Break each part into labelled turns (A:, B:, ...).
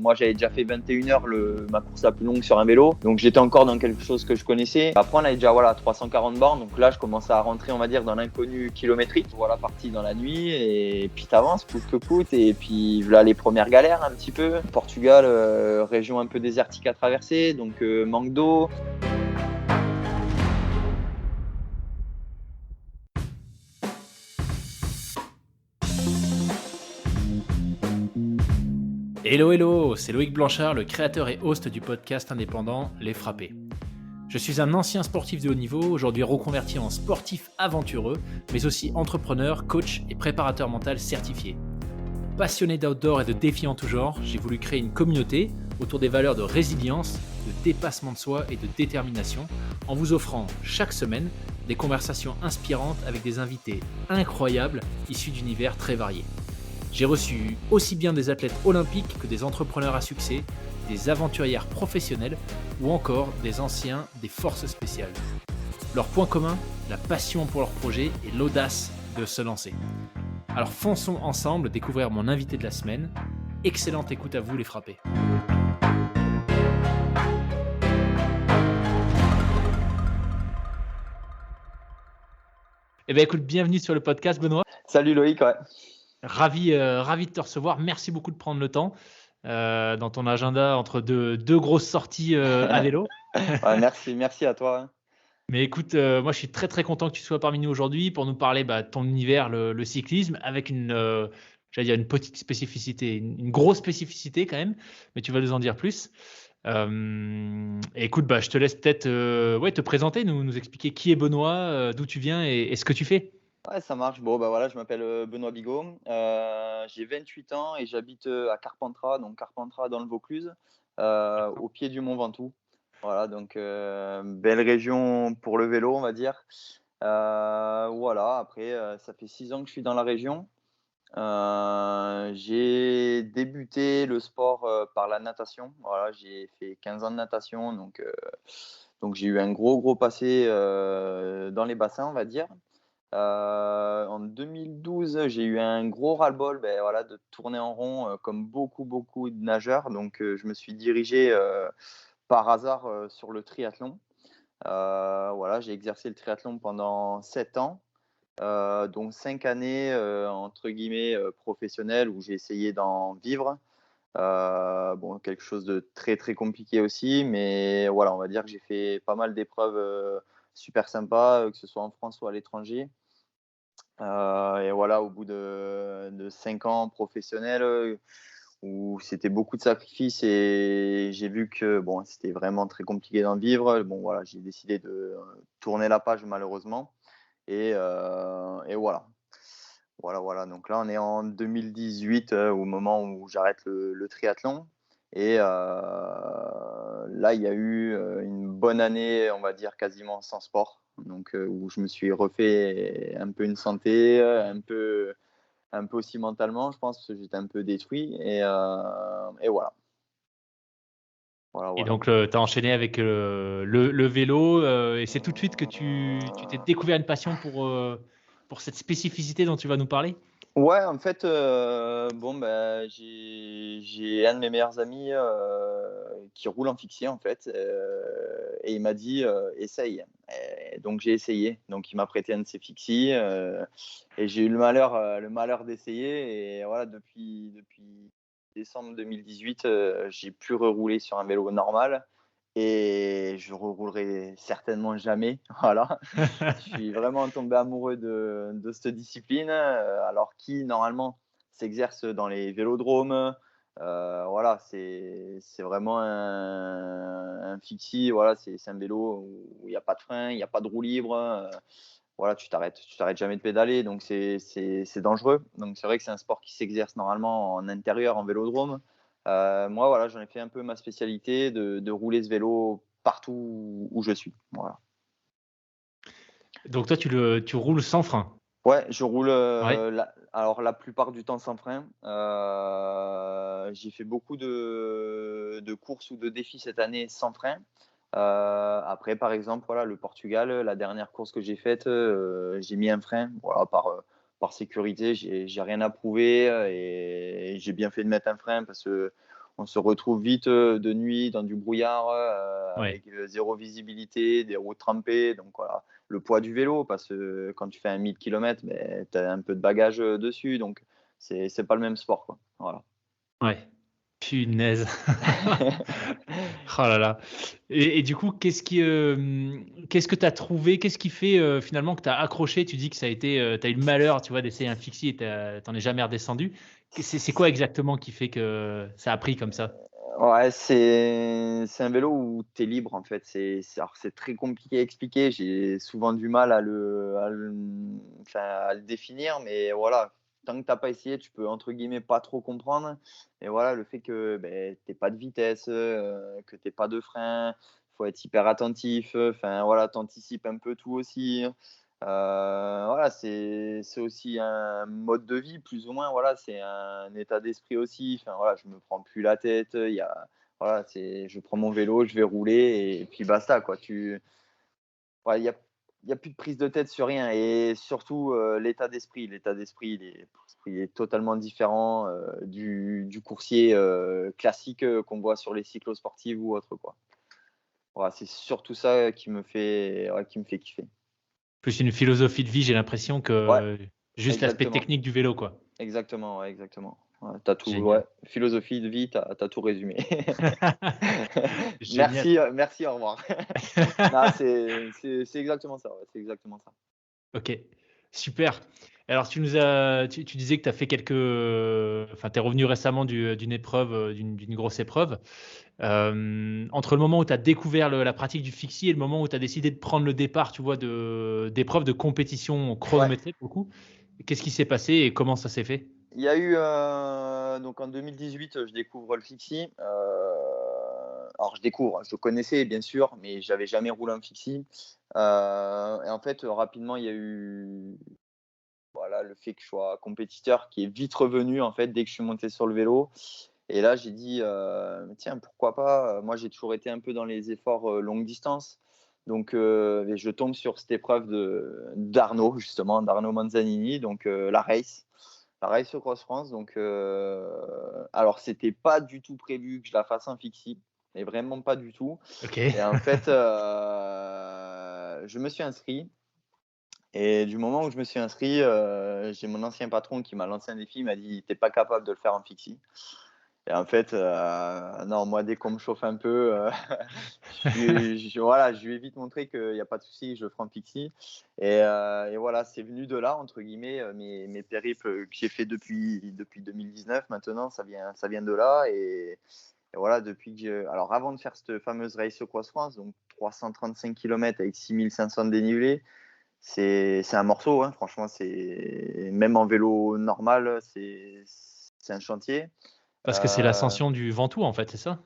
A: moi j'avais déjà fait 21 heures ma course la plus longue sur un vélo, donc j'étais encore dans quelque chose que je connaissais. Après on avait déjà 340 bornes, donc là je commençais à rentrer on va dire dans l'inconnu kilométrique. Voilà, parti dans la nuit et puis t'avances coûte que coûte, et puis là les premières galères un petit peu. Portugal, région un peu désertique à traverser, donc manque d'eau.
B: Hello, c'est Loïc Blanchard, le créateur et host du podcast indépendant Les Frappés. Je suis un ancien sportif de haut niveau, aujourd'hui reconverti en sportif aventureux, mais aussi entrepreneur, coach et préparateur mental certifié. Passionné d'outdoor et de défis en tout genre, j'ai voulu créer une communauté autour des valeurs de résilience, de dépassement de soi et de détermination, en vous offrant chaque semaine des conversations inspirantes avec des invités incroyables issus d'univers très variés. J'ai reçu aussi bien des athlètes olympiques que des entrepreneurs à succès, des aventurières professionnelles ou encore des anciens des forces spéciales. Leur point commun, la passion pour leur projet et l'audace de se lancer. Alors fonçons ensemble découvrir mon invité de la semaine. Excellente écoute à vous les frappés. Eh bien écoute, bienvenue sur le podcast Benoît.
A: Salut Loïc, ouais.
B: Ravi de te recevoir. Merci beaucoup de prendre le temps dans ton agenda entre deux grosses sorties à vélo.
A: Ouais, merci à toi.
B: Mais écoute, moi je suis très très content que tu sois parmi nous aujourd'hui pour nous parler de ton univers, le cyclisme, avec j'allais dire une petite spécificité, une grosse spécificité quand même, mais tu vas nous en dire plus. Et écoute, je te laisse peut-être te présenter, nous expliquer qui est Benoît, d'où tu viens et ce que tu fais.
A: Ouais, ça marche. Bon, voilà, je m'appelle Benoît Bigot. J'ai 28 ans et j'habite à Carpentras, donc Carpentras dans le Vaucluse, au pied du Mont Ventoux. Voilà, donc belle région pour le vélo, on va dire. Voilà, après, ça fait 6 ans que je suis dans la région. J'ai débuté le sport par la natation. Voilà, j'ai fait 15 ans de natation, donc j'ai eu un gros passé dans les bassins, on va dire. En 2012, j'ai eu un gros ras-le-bol voilà, de tourner en rond comme beaucoup de nageurs. Donc, je me suis dirigé par hasard sur le triathlon. Voilà, j'ai exercé le triathlon pendant 7 ans, donc 5 années entre guillemets professionnelles où j'ai essayé d'en vivre. Bon, quelque chose de très compliqué aussi, mais voilà, on va dire que j'ai fait pas mal d'épreuves super sympas, que ce soit en France ou à l'étranger. Et voilà, au bout de 5 ans professionnels, où c'était beaucoup de sacrifices et j'ai vu que bon, c'était vraiment très compliqué d'en vivre. Bon, voilà, j'ai décidé de tourner la page malheureusement et voilà. Voilà, donc là, on est en 2018, au moment où j'arrête le triathlon et là, il y a eu, une bonne année, on va dire quasiment sans sport, donc où je me suis refait un peu une santé, un peu aussi mentalement, je pense, parce que j'étais un peu détruit et voilà.
B: Et
A: Voilà.
B: donc, tu as enchaîné avec le vélo et c'est tout de suite que tu t'es découvert une passion pour cette spécificité dont tu vas nous parler.
A: Ouais, en fait, j'ai un de mes meilleurs amis qui roule en fixie en fait, et il m'a dit essaye. Et donc j'ai essayé. Donc il m'a prêté un de ses fixies et j'ai eu le malheur d'essayer. Et voilà, depuis décembre 2018, j'ai pu rerouler sur un vélo normal et je reroulerai certainement jamais. Voilà. Je suis vraiment tombé amoureux de cette discipline, alors qui normalement s'exerce dans les vélodromes. Voilà, c'est vraiment un fixie. Voilà, c'est un vélo où il n'y a pas de frein, il n'y a pas de roue libre. Voilà, tu t'arrêtes jamais de pédaler, donc c'est dangereux. Donc c'est vrai que c'est un sport qui s'exerce normalement en intérieur, en vélodrome. Moi, voilà, j'en ai fait un peu ma spécialité de rouler ce vélo partout où je suis. Voilà.
B: Donc toi, tu roules sans frein.
A: Ouais, je roule,
B: Ouais.
A: alors la plupart du temps sans frein. J'ai fait beaucoup de courses ou de défis cette année sans frein. Après, par exemple, voilà, le Portugal, la dernière course que j'ai faite, j'ai mis un frein, voilà, par sécurité. J'ai rien à prouver et j'ai bien fait de mettre un frein parce qu'on On se retrouve vite de nuit dans du brouillard
B: Ouais.
A: avec zéro visibilité, des routes trempées. Donc voilà, le poids du vélo, parce que quand tu fais un 1000 km, tu as un peu de bagage dessus. Donc c'est pas le même sport, quoi. Voilà.
B: Ouais. Punaise! Oh là là, et du coup, qu'est-ce que tu as trouvé? Qu'est-ce qui fait, finalement que tu as accroché? Tu dis que ça a été, tu as eu le malheur, tu vois, d'essayer un fixie et tu en es jamais redescendu. C'est quoi exactement qui fait que ça a pris comme ça?
A: Ouais, c'est un vélo où tu es libre, en fait. Alors c'est très compliqué à expliquer. J'ai souvent du mal à le définir, mais voilà, tant que tu as pas essayé, tu peux entre guillemets «pas trop comprendre». Et voilà, le fait que, tu pas de vitesse, que tu pas de frein, faut être hyper attentif, enfin voilà, tu anticipes un peu tout aussi. Voilà, c'est aussi un mode de vie plus ou moins, voilà, c'est un état d'esprit aussi. Enfin voilà, je me prends plus la tête, voilà, je prends mon vélo, je vais rouler et puis basta, quoi. Ouais, il y a plus de prise de tête sur rien, et surtout, l'état d'esprit. L'état d'esprit, il est totalement différent, du coursier, classique, qu'on voit sur les cyclosportives ou autres, quoi. Voilà, c'est surtout ça qui me fait kiffer.
B: Plus une philosophie de vie, j'ai l'impression
A: Ouais,
B: que juste l'aspect
A: exactement.
B: technique du vélo, quoi.
A: Exactement, ouais, exactement. Ouais, tu tout,
B: Génial.
A: ouais, philosophie de vie, tu as tout résumé.
B: Génial.
A: Merci, au revoir. Non, c'est exactement ça, ouais, c'est exactement ça.
B: OK, super. Alors tu disais que tu as fait quelques, enfin, tu es revenu récemment d'une épreuve, d'une grosse épreuve. Entre le moment où tu as découvert la pratique du fixie et le moment où tu as décidé de prendre le départ, tu vois, d'épreuves de compétition
A: Ouais,
B: chronométrée pour le coup, qu'est-ce qui s'est passé et comment ça s'est fait?
A: il y a eu, donc en 2018, je découvre le fixie. Alors je découvre, je connaissais bien sûr, mais j'avais jamais roulé un fixie. Et en fait, rapidement, il y a eu, voilà, le fait que je sois compétiteur qui est vite revenu, en fait, dès que je suis monté sur le vélo. Et là, j'ai dit, «Tiens, pourquoi pas?» Moi, j'ai toujours été un peu dans les efforts, longue distance. Donc et je tombe sur cette épreuve d'Arnaud, justement, d'Arnaud Manzanini, donc la Race Cross France. Donc alors c'était pas du tout prévu que je la fasse en fixie, mais vraiment pas du tout.
B: OK.
A: Et en fait, je me suis inscrit, et du moment où je me suis inscrit, j'ai mon ancien patron qui m'a lancé un défi. Il m'a dit: «Tu es pas capable de le faire en fixie». Et en fait, non, moi, dès qu'on me chauffe un peu, voilà, je lui ai vite montré qu'il y a pas de souci, je le ferai en pixie. Et voilà, c'est venu de là, entre guillemets, mes périples que j'ai fait depuis 2019 maintenant, ça vient de là. Et voilà, depuis que alors avant de faire cette fameuse Race Cross France, donc 335 kilomètres avec 6 500 de dénivelé, c'est un morceau, hein, franchement, c'est même en vélo normal, c'est un chantier.
B: Parce que c'est
A: Heu,
B: l'ascension du Ventoux, en fait, c'est ça?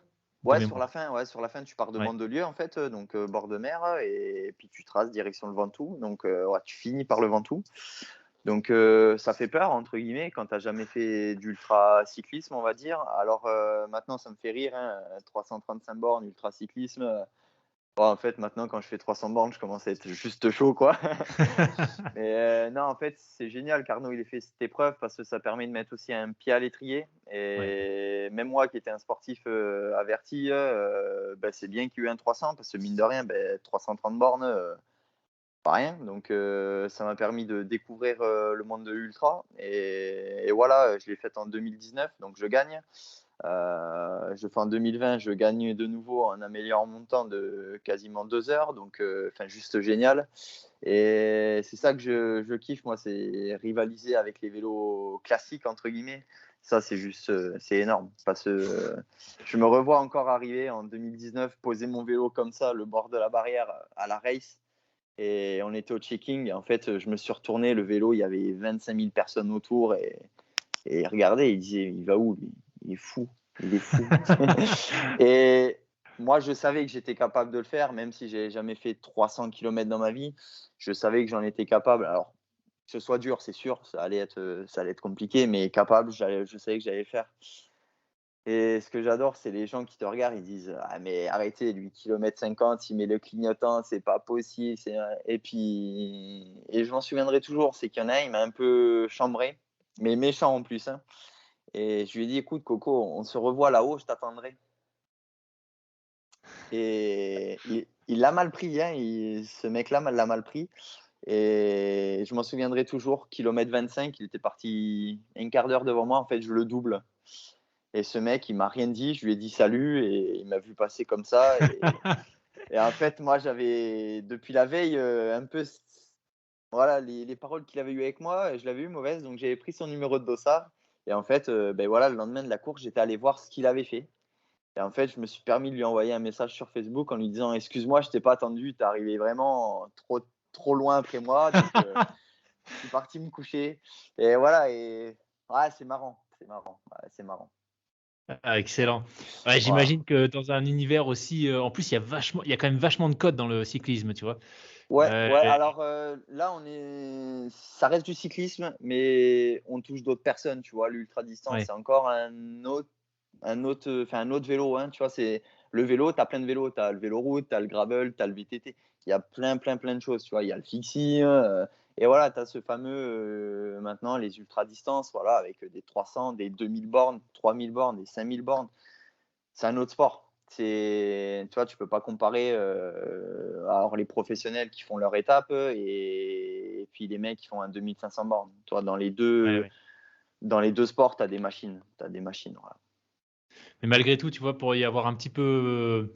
B: De
A: ouais, sur la
B: mémoire?
A: fin, ouais, sur la fin, tu pars de
B: Ouais.
A: Mandelieu, en fait, donc bord de mer, et puis tu traces direction le Ventoux. Donc ouais, tu finis par le Ventoux. Donc ça fait peur, entre guillemets, quand tu as jamais fait d'ultra cyclisme, on va dire. Alors maintenant, ça me fait rire, hein, 335 bornes, ultra cyclisme. Bon, en fait, maintenant, quand je fais 300 bornes, je commence à être juste chaud, quoi. Mais non, en fait, c'est génial qu'Arnaud il ait fait cette épreuve, parce que ça permet de mettre aussi un pied à l'étrier.
B: Ouais.
A: Et même moi qui étais un sportif averti, c'est bien qu'il y ait eu un 300, parce que mine de rien, 330 bornes, pas rien. Donc ça m'a permis de découvrir le monde de l'ultra. Et voilà, je l'ai faite en 2019, donc je gagne. Je fais en 2020, je gagne de nouveau en améliorant mon temps de quasiment 2 heures, donc juste génial. Et c'est ça que je kiffe, moi, c'est rivaliser avec les vélos «classiques» entre guillemets. Ça, c'est juste, c'est énorme, parce que je me revois encore arriver en 2019, poser mon vélo comme ça, le bord de la barrière, à la race. Et on était au checking, et en fait, je me suis retourné, le vélo, il y avait 25 000 personnes autour, et ils regardaient, ils disaient: «Il va où lui? Il est fou, il est fou». Et moi, je savais que j'étais capable de le faire, même si j'ai jamais fait 300 kilomètres dans ma vie. Je savais que j'en étais capable. Alors, que ce soit dur, c'est sûr, ça allait être compliqué, mais capable, je savais que j'allais le faire. Et ce que j'adore, c'est les gens qui te regardent, ils disent: «Ah mais arrêtez, lui, 1,50 km, il met le clignotant, c'est pas possible, c'est un», et je m'en souviendrai toujours, c'est qu'il y en a un, il m'a un peu chambré, mais méchant en plus, hein. Et je lui ai dit: «Écoute Coco, on se revoit là-haut, je t'attendrai». Et il l'a mal pris, hein, ce mec-là l'a mal pris et je m'en souviendrai toujours, kilomètre 25, il était parti un quart d'heure devant moi, en fait, je le double et ce mec, il m'a rien dit, je lui ai dit: «Salut» et il m'a vu passer comme ça et en fait, moi, j'avais depuis la veille, un peu voilà, les paroles qu'il avait eues avec moi, je l'avais eu mauvaises, donc j'avais pris son numéro de dossard et en fait, voilà, le lendemain de la course, j'étais allé voir ce qu'il avait fait et en fait, je me suis permis de lui envoyer un message sur Facebook en lui disant: «Excuse-moi, je t'ai pas attendu, tu es arrivé vraiment trop loin après moi, donc je suis parti me coucher» et voilà et ouais, c'est marrant, ouais, c'est marrant.
B: Ah, excellent. Ouais,
A: Voilà.
B: j'imagine que dans un univers aussi, en plus, il y a quand même vachement de codes dans le cyclisme, tu vois?
A: Ouais,
B: Heu,
A: ouais, alors, là, ça reste du cyclisme, mais on touche d'autres personnes, tu vois? L'ultra distance,
B: ouais,
A: c'est encore un autre vélo, hein, tu vois? C'est le vélo, tu as plein de vélos, tu as le vélo route, tu as le gravel, tu as le VTT. Il y a plein de choses, tu vois? Il y a le fixie, et voilà, tu as ce fameux, maintenant les ultra distances, voilà, avec, des 300, des 2000 bornes, 3000 bornes, des 5000 bornes. C'est un autre sport. Tu vois, tu peux pas comparer, alors les professionnels qui font leur étape, et puis les mecs qui font un 2500 bornes. Tu vois,
B: ouais, ouais.
A: dans les 2 sports, tu as des machines, voilà.
B: Mais malgré tout, tu vois, pour y avoir un petit peu,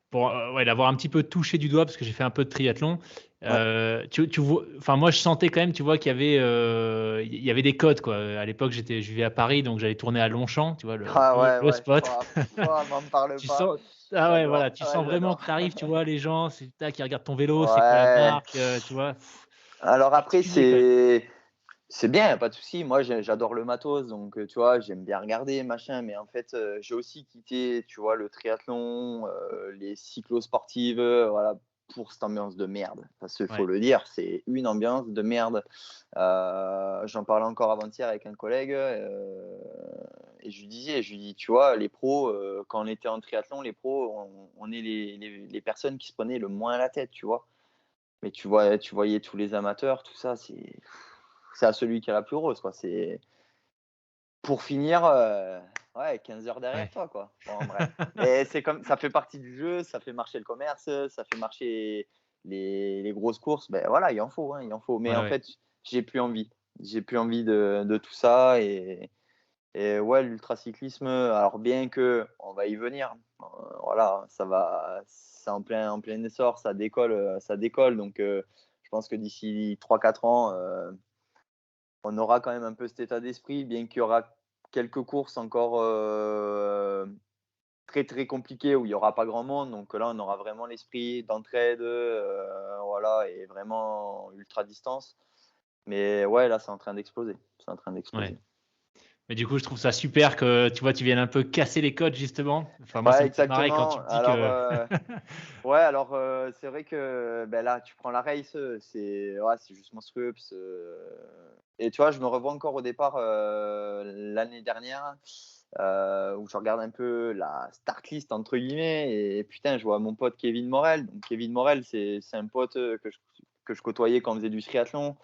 B: pour, ouais, l'avoir un petit peu touché du doigt parce que j'ai fait un peu de triathlon,
A: Ouais.
B: tu vois enfin moi je sentais quand même, tu vois, qu'il y avait, il y avait des codes, quoi. À l'époque, je vivais à Paris, donc j'allais tourner à Longchamp, tu vois,
A: Ah ouais,
B: le
A: ouais.
B: spot.
A: Pouah, pouah, m'en parle
B: Tu
A: pas.
B: sens Ah ouais, voilà,
A: J'adore.
B: tu
A: Ouais,
B: sens vraiment
A: j'adore.
B: que tu arrives, tu vois les gens, c'est tac, ils regardent ton vélo, c'est quoi la
A: Ouais.
B: marque, tu vois?
A: Alors après,
B: Particulier quand même.
A: c'est bien, y a pas de souci. Moi, j'adore le matos, donc tu vois, j'aime bien regarder, machin, mais en fait, j'ai aussi quitté, tu vois, le triathlon, les cyclosportives, voilà, pour cette ambiance de merde. Parce qu'il faut
B: Ouais,
A: le dire, c'est une ambiance de merde. J'en parlais encore avant-hier avec un collègue, et je lui dis: «Tu vois, les pros, quand on était en triathlon, les pros, on est les personnes qui se prenaient le moins la tête», tu vois? Mais tu voyais tous les amateurs, tout ça, c'est à celui qui a la plus rose, quoi. C'est pour finir, ouais, 15 heures derrière
B: ouais.
A: toi, quoi. Bon, bref. Mais c'est comme ça fait partie du jeu, ça fait marcher le commerce, ça fait marcher les grosses courses. Ben voilà, il en faut, hein, il en faut. Mais
B: Ouais,
A: en
B: ouais.
A: fait, j'ai plus envie. J'ai plus envie de tout ça et ouais, l'ultracyclisme, alors bien que on va y venir, voilà, c'est en plein essor, ça décolle donc je pense que d'ici 3 4 ans, on aura quand même un peu cet état d'esprit, bien qu'il y aura quelques courses encore, très compliquées où il y aura pas grand monde, donc là, on aura vraiment l'esprit d'entraide, voilà et vraiment ultra distance. Mais ouais, là, c'est en train d'exploser, c'est en train
B: Ouais.
A: d'exploser.
B: Mais du coup, je trouve ça super que, tu vois, tu viennes un peu casser les codes justement. Enfin moi, ça
A: Ouais,
B: me fait marrer quand tu
A: exactement.
B: me dis
A: Alors,
B: que
A: ouais, alors, c'est vrai que, là, tu prends la race, c'est ouais, c'est juste monstrueux et tu vois, je me revois encore au départ, l'année dernière, où je regarde un peu la «start list» entre guillemets et putain, je vois mon pote Kevin Morel. Donc Kevin Morel, c'est un pote, que je côtoyais quand on faisait du triathlon.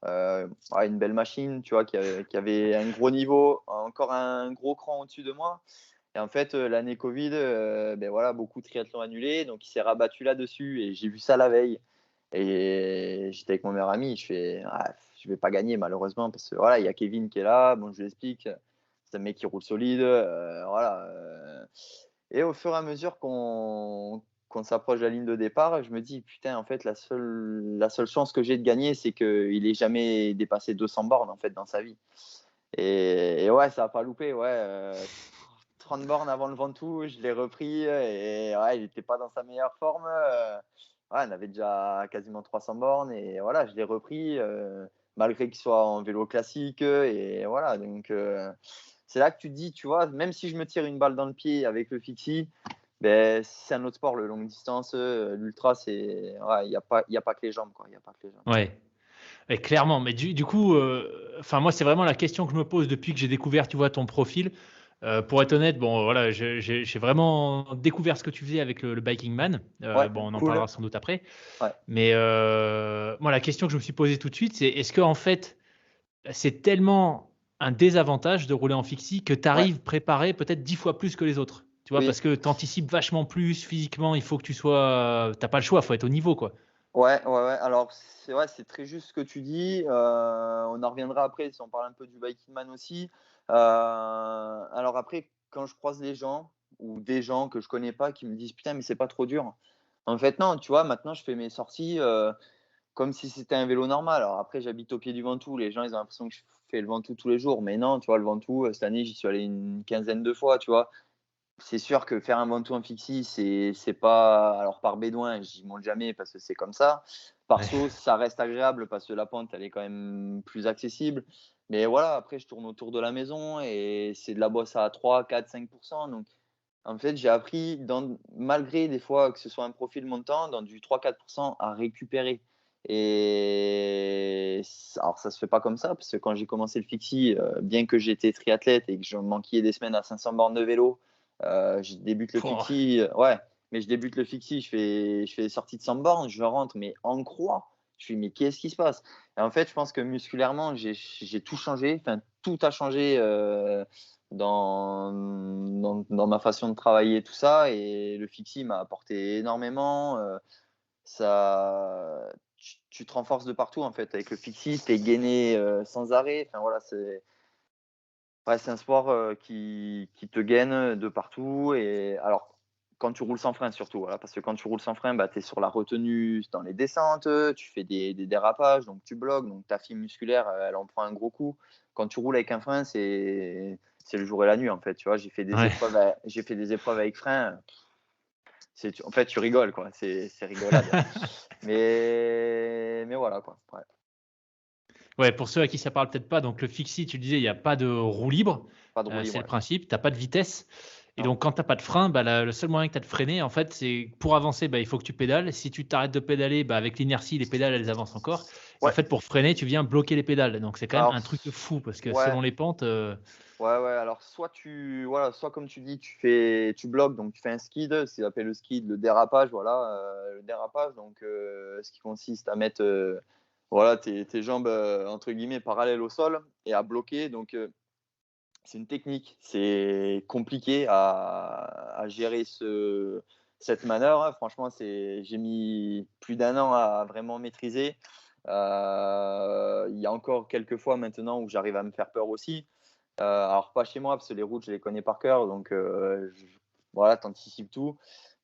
A: Ouais, une belle machine, tu vois, qui avait un gros niveau, encore un gros cran au-dessus de moi. Et en fait, l'année Covid, voilà, beaucoup de triathlons annulés, donc il s'est rabattu là-dessus et j'ai vu ça la veille et j'étais avec mon meilleur ami, je fais: «Ah, je vais pas gagner malheureusement» parce que voilà, il y a Kevin qui est là, bon, je lui explique, c'est un mec qui roule solide, voilà, et au fur et à mesure qu'on s'approche de la ligne de départ, je me dis: «Putain, en fait, la seule chance que j'ai de gagner, c'est qu'il ait jamais dépassé 200 bornes, en fait, dans sa vie». Et ouais, ça a pas loupé, ouais, 30 bornes avant le Ventoux, je l'ai repris, et ouais, il était pas dans sa meilleure forme, ouais, on avait déjà quasiment 300 bornes et voilà, je l'ai repris, malgré qu'il soit en vélo classique, et voilà donc c'est là que tu te dis, tu vois? Même si je me tire une balle dans le pied avec le fixie, beh, c'est un autre sport, le longue distance, l'ultra, c'est ouais, il y a pas que les jambes, quoi, il y a pas que les jambes.
B: ouais. Et clairement, mais du coup, enfin moi, c'est vraiment la question que je me pose depuis que j'ai découvert, tu vois, ton profil. Pour être honnête, bon voilà, j'ai vraiment découvert ce que tu faisais avec le Biking Man.
A: Ouais,
B: Bon, on en
A: cool.
B: parlera sans doute après.
A: Ouais.
B: Mais moi, la question que je me suis posée tout de suite, c'est est-ce que en fait, c'est tellement un désavantage de rouler en fixie que tu
A: Ouais,
B: arrives préparé peut-être 10 fois plus que les autres. Tu vois,
A: oui.
B: parce que tu anticipes vachement plus physiquement, il faut que tu sois, tu as pas le choix, il faut être au niveau, quoi.
A: Ouais, ouais, ouais. Alors, c'est vrai, c'est très juste ce que tu dis. On en reviendra après si on parle un peu du Biking Man aussi. Alors après, quand je croise les gens ou des gens que je connais pas qui me disent: «Putain, mais c'est pas trop dur?» En fait, non, tu vois? Maintenant, je fais mes sorties, comme si c'était un vélo normal. Alors après, j'habite au pied du Ventoux. Les gens, ils ont l'impression que je fais le Ventoux tous les jours. Mais non, tu vois? Le Ventoux, cette année, j'y suis allé une quinzaine de fois, tu vois? C'est sûr que faire un Ventoux en fixie, c'est pas alors par bédouin, j'y monte jamais parce que c'est comme ça. Par
B: Ouais.
A: sauce, ça reste agréable parce que la pente, elle est quand même plus accessible. Mais voilà, après je tourne autour de la maison et c'est de la bosse à 3, 4, 5%. Donc en fait, j'ai appris malgré des fois que ce soit un profil montant, dans du 3, 4% à récupérer. Et alors ça se fait pas comme ça parce que quand j'ai commencé le fixie, bien que j'étais triathlète et que je m'enquillais des semaines à 500 bornes de vélo, je débute le
B: Pouah.
A: fixie, ouais, mais je débute le fixie, je fais des sorties de 100 bornes, je rentre, mais en croix. Je fais: «Mais qu'est-ce qui se passe?» Et en fait, je pense que musculairement, j'ai tout changé, enfin tout a changé, dans ma façon de travailler, tout ça. Et le fixie m'a apporté énormément, tu te renforces de partout, en fait. Avec le fixie, tu es gainé, sans arrêt. Enfin voilà, ouais, c'est un sport, qui te gaine de partout. Et alors, quand tu roules sans frein surtout, voilà, parce que quand tu roules sans frein, bah, tu es sur la retenue dans les descentes, tu fais des dérapages, donc tu bloques, donc ta fibre musculaire, elle en prend un gros coup. Quand tu roules avec un frein, c'est le jour et la nuit, en fait, tu vois?
B: Ouais.
A: J'ai fait des épreuves avec frein, en fait, tu rigoles, quoi, c'est rigolade. Mais voilà, quoi, ouais,
B: Ouais, pour ceux à qui ça parle peut-être pas, donc le fixie, tu le disais, il y a pas de roue libre,
A: pas de roue libre,
B: c'est le
A: ouais.
B: principe, tu as pas de vitesse et
A: Non.
B: donc quand tu as pas de frein, bah, le seul moyen que tu as de freiner, en fait, c'est pour avancer, bah, il faut que tu pédales. Si tu t'arrêtes de pédaler, bah, avec l'inertie, les pédales, elles avancent encore et en
A: Ouais,
B: fait, pour freiner, tu viens bloquer les pédales donc c'est quand même
A: alors
B: un truc de fou parce que
A: ouais.
B: selon les pentes,
A: Ouais, ouais, alors soit comme tu dis, tu bloques, donc tu fais un skid, ce qu'ils appellent le skid, le dérapage, voilà, le dérapage, donc ce qui consiste à mettre, voilà, tes jambes, entre guillemets «parallèles au sol» et à bloquer. Donc c'est une technique, c'est compliqué à gérer cette manœuvre, hein. Franchement, j'ai mis plus d'1 an à vraiment maîtriser. Il y a encore quelques fois maintenant où j'arrive à me faire peur aussi. Alors pas chez moi parce que les routes, je les connais par cœur, donc voilà, tu anticipes tout.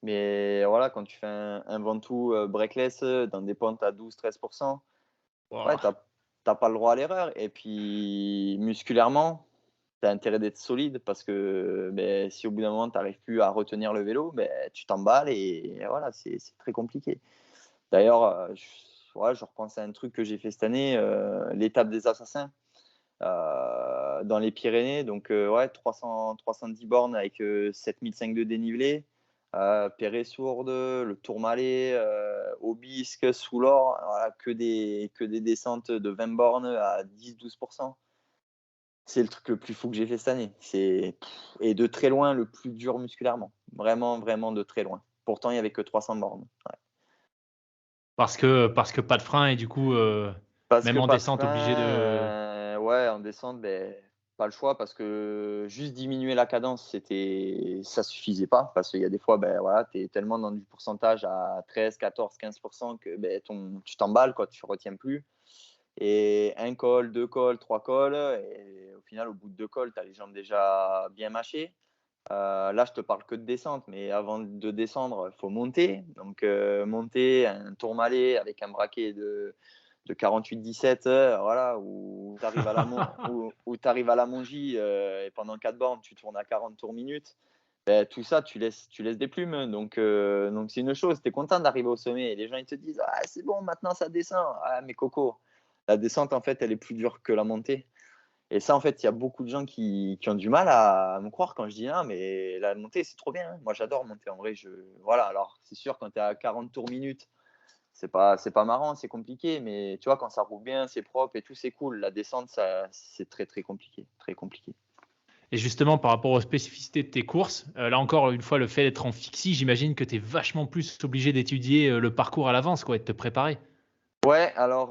A: Mais voilà, quand tu fais un Ventoux, breakless, dans des pentes à 12, 13%, ouais,
B: waouh.
A: tu pas le droit à l'erreur. Et puis musculairement, tu as intérêt d'être solide parce que, beh, si au bout d'un moment, tu arrives plus à retenir le vélo, beh, tu t'emballes et voilà, c'est très compliqué. D'ailleurs, je repense à un truc que j'ai fait cette année, l'étape des Assassins. Dans les Pyrénées, donc ouais, 310 bornes avec 7 500 de dénivelé, Perret-Sourde, le Tourmalet, Aubisque, Soulor, voilà, que des descentes de 20 bornes à 10, 12%. C'est le truc le plus fou que j'ai fait cette année. Et de très loin le plus dur musculairement. Vraiment, vraiment de très loin. Pourtant, il y avait que 300 bornes. Ouais.
B: Parce que pas de frein et du coup,
A: Parce que
B: même en
A: pas de
B: descente obligé de
A: frein, ouais, en descente, ben pas le choix parce que juste diminuer la cadence, ça suffisait pas parce qu'il y a des fois, ben voilà, tu es tellement dans du pourcentage à 13, 14, 15% que, ben tu t'emballes, quoi, tu retiens plus. Et un col, 2 cols, 3 cols et au final, au bout de 2 cols, tu as les jambes déjà bien mâchées. Là, je te parle que de descente, mais avant de descendre, il faut monter. Donc monter un tourmalet avec un braquet de 48-17, voilà, où tu arrives à la Mongie, et pendant 4 bornes, tu tournes à 40 tours minute. Beh, tout ça, tu laisses des plumes. Donc c'est une chose, tu es content d'arriver au sommet et les gens, ils te disent: «Ah, c'est bon, maintenant ça descend». Ah, mais coco, la descente, en fait, elle est plus dure que la montée. Et ça, en fait, il y a beaucoup de gens qui ont du mal à me croire quand je dis: «Ah, mais la montée, c'est trop bien, hein». Moi, j'adore monter en vrai, voilà, alors c'est sûr quand tu es à 40 tours minute, c'est pas marrant, c'est compliqué, mais tu vois, quand ça roule bien, c'est propre et tout, c'est cool. La descente, ça, c'est très, très compliqué, très compliqué.
B: et justement par rapport aux spécificités de tes courses, là encore une fois le fait d'être en fixie, j'imagine que tu es vachement plus obligé d'étudier, le parcours à l'avance quoi et de te préparer?
A: Ouais, alors,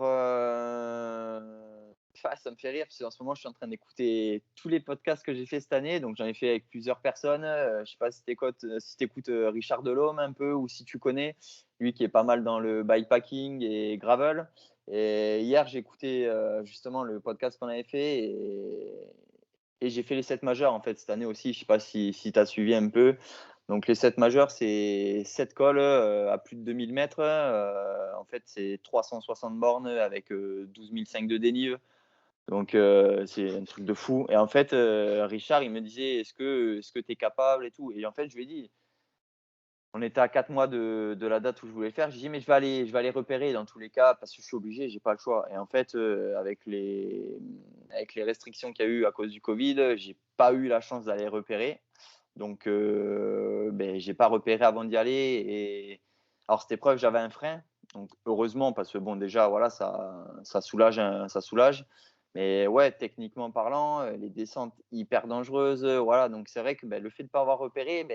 A: Ça me fait rire parce qu'en ce moment, je suis en train d'écouter tous les podcasts que j'ai fait cette année. Donc, j'en ai fait avec plusieurs personnes. Je sais pas si tu écoutes Richard Delhomme un peu ou si tu connais, lui qui est pas mal dans le bikepacking et gravel. Et hier, j'ai écouté justement le podcast qu'on avait fait et j'ai fait les 7 majeurs en fait cette année aussi. Je sais pas si tu as suivi un peu. Donc, les 7 majeurs, c'est 7 cols à plus de 2000 mètres. En fait, c'est 360 bornes avec 12 500 de dénive. Donc, c'est un truc de fou. Et en fait, Richard, il me disait, est-ce que tu es capable et tout. Et en fait, je lui ai dit, on était à 4 mois de la date où je voulais faire. J'ai dit, mais je vais aller repérer dans tous les cas parce que je suis obligé, j'ai pas le choix. Et en fait, avec les restrictions qu'il y a eu à cause du Covid, j'ai pas eu la chance d'aller repérer. Donc, j'ai pas repéré avant d'y aller. Et alors, cette épreuve, j'avais un frein. Donc, heureusement, parce que bon, déjà, voilà, ça soulage, ça soulage. Mais ouais, techniquement parlant, les descentes hyper dangereuses. Voilà, donc c'est vrai que le fait de ne pas avoir repéré,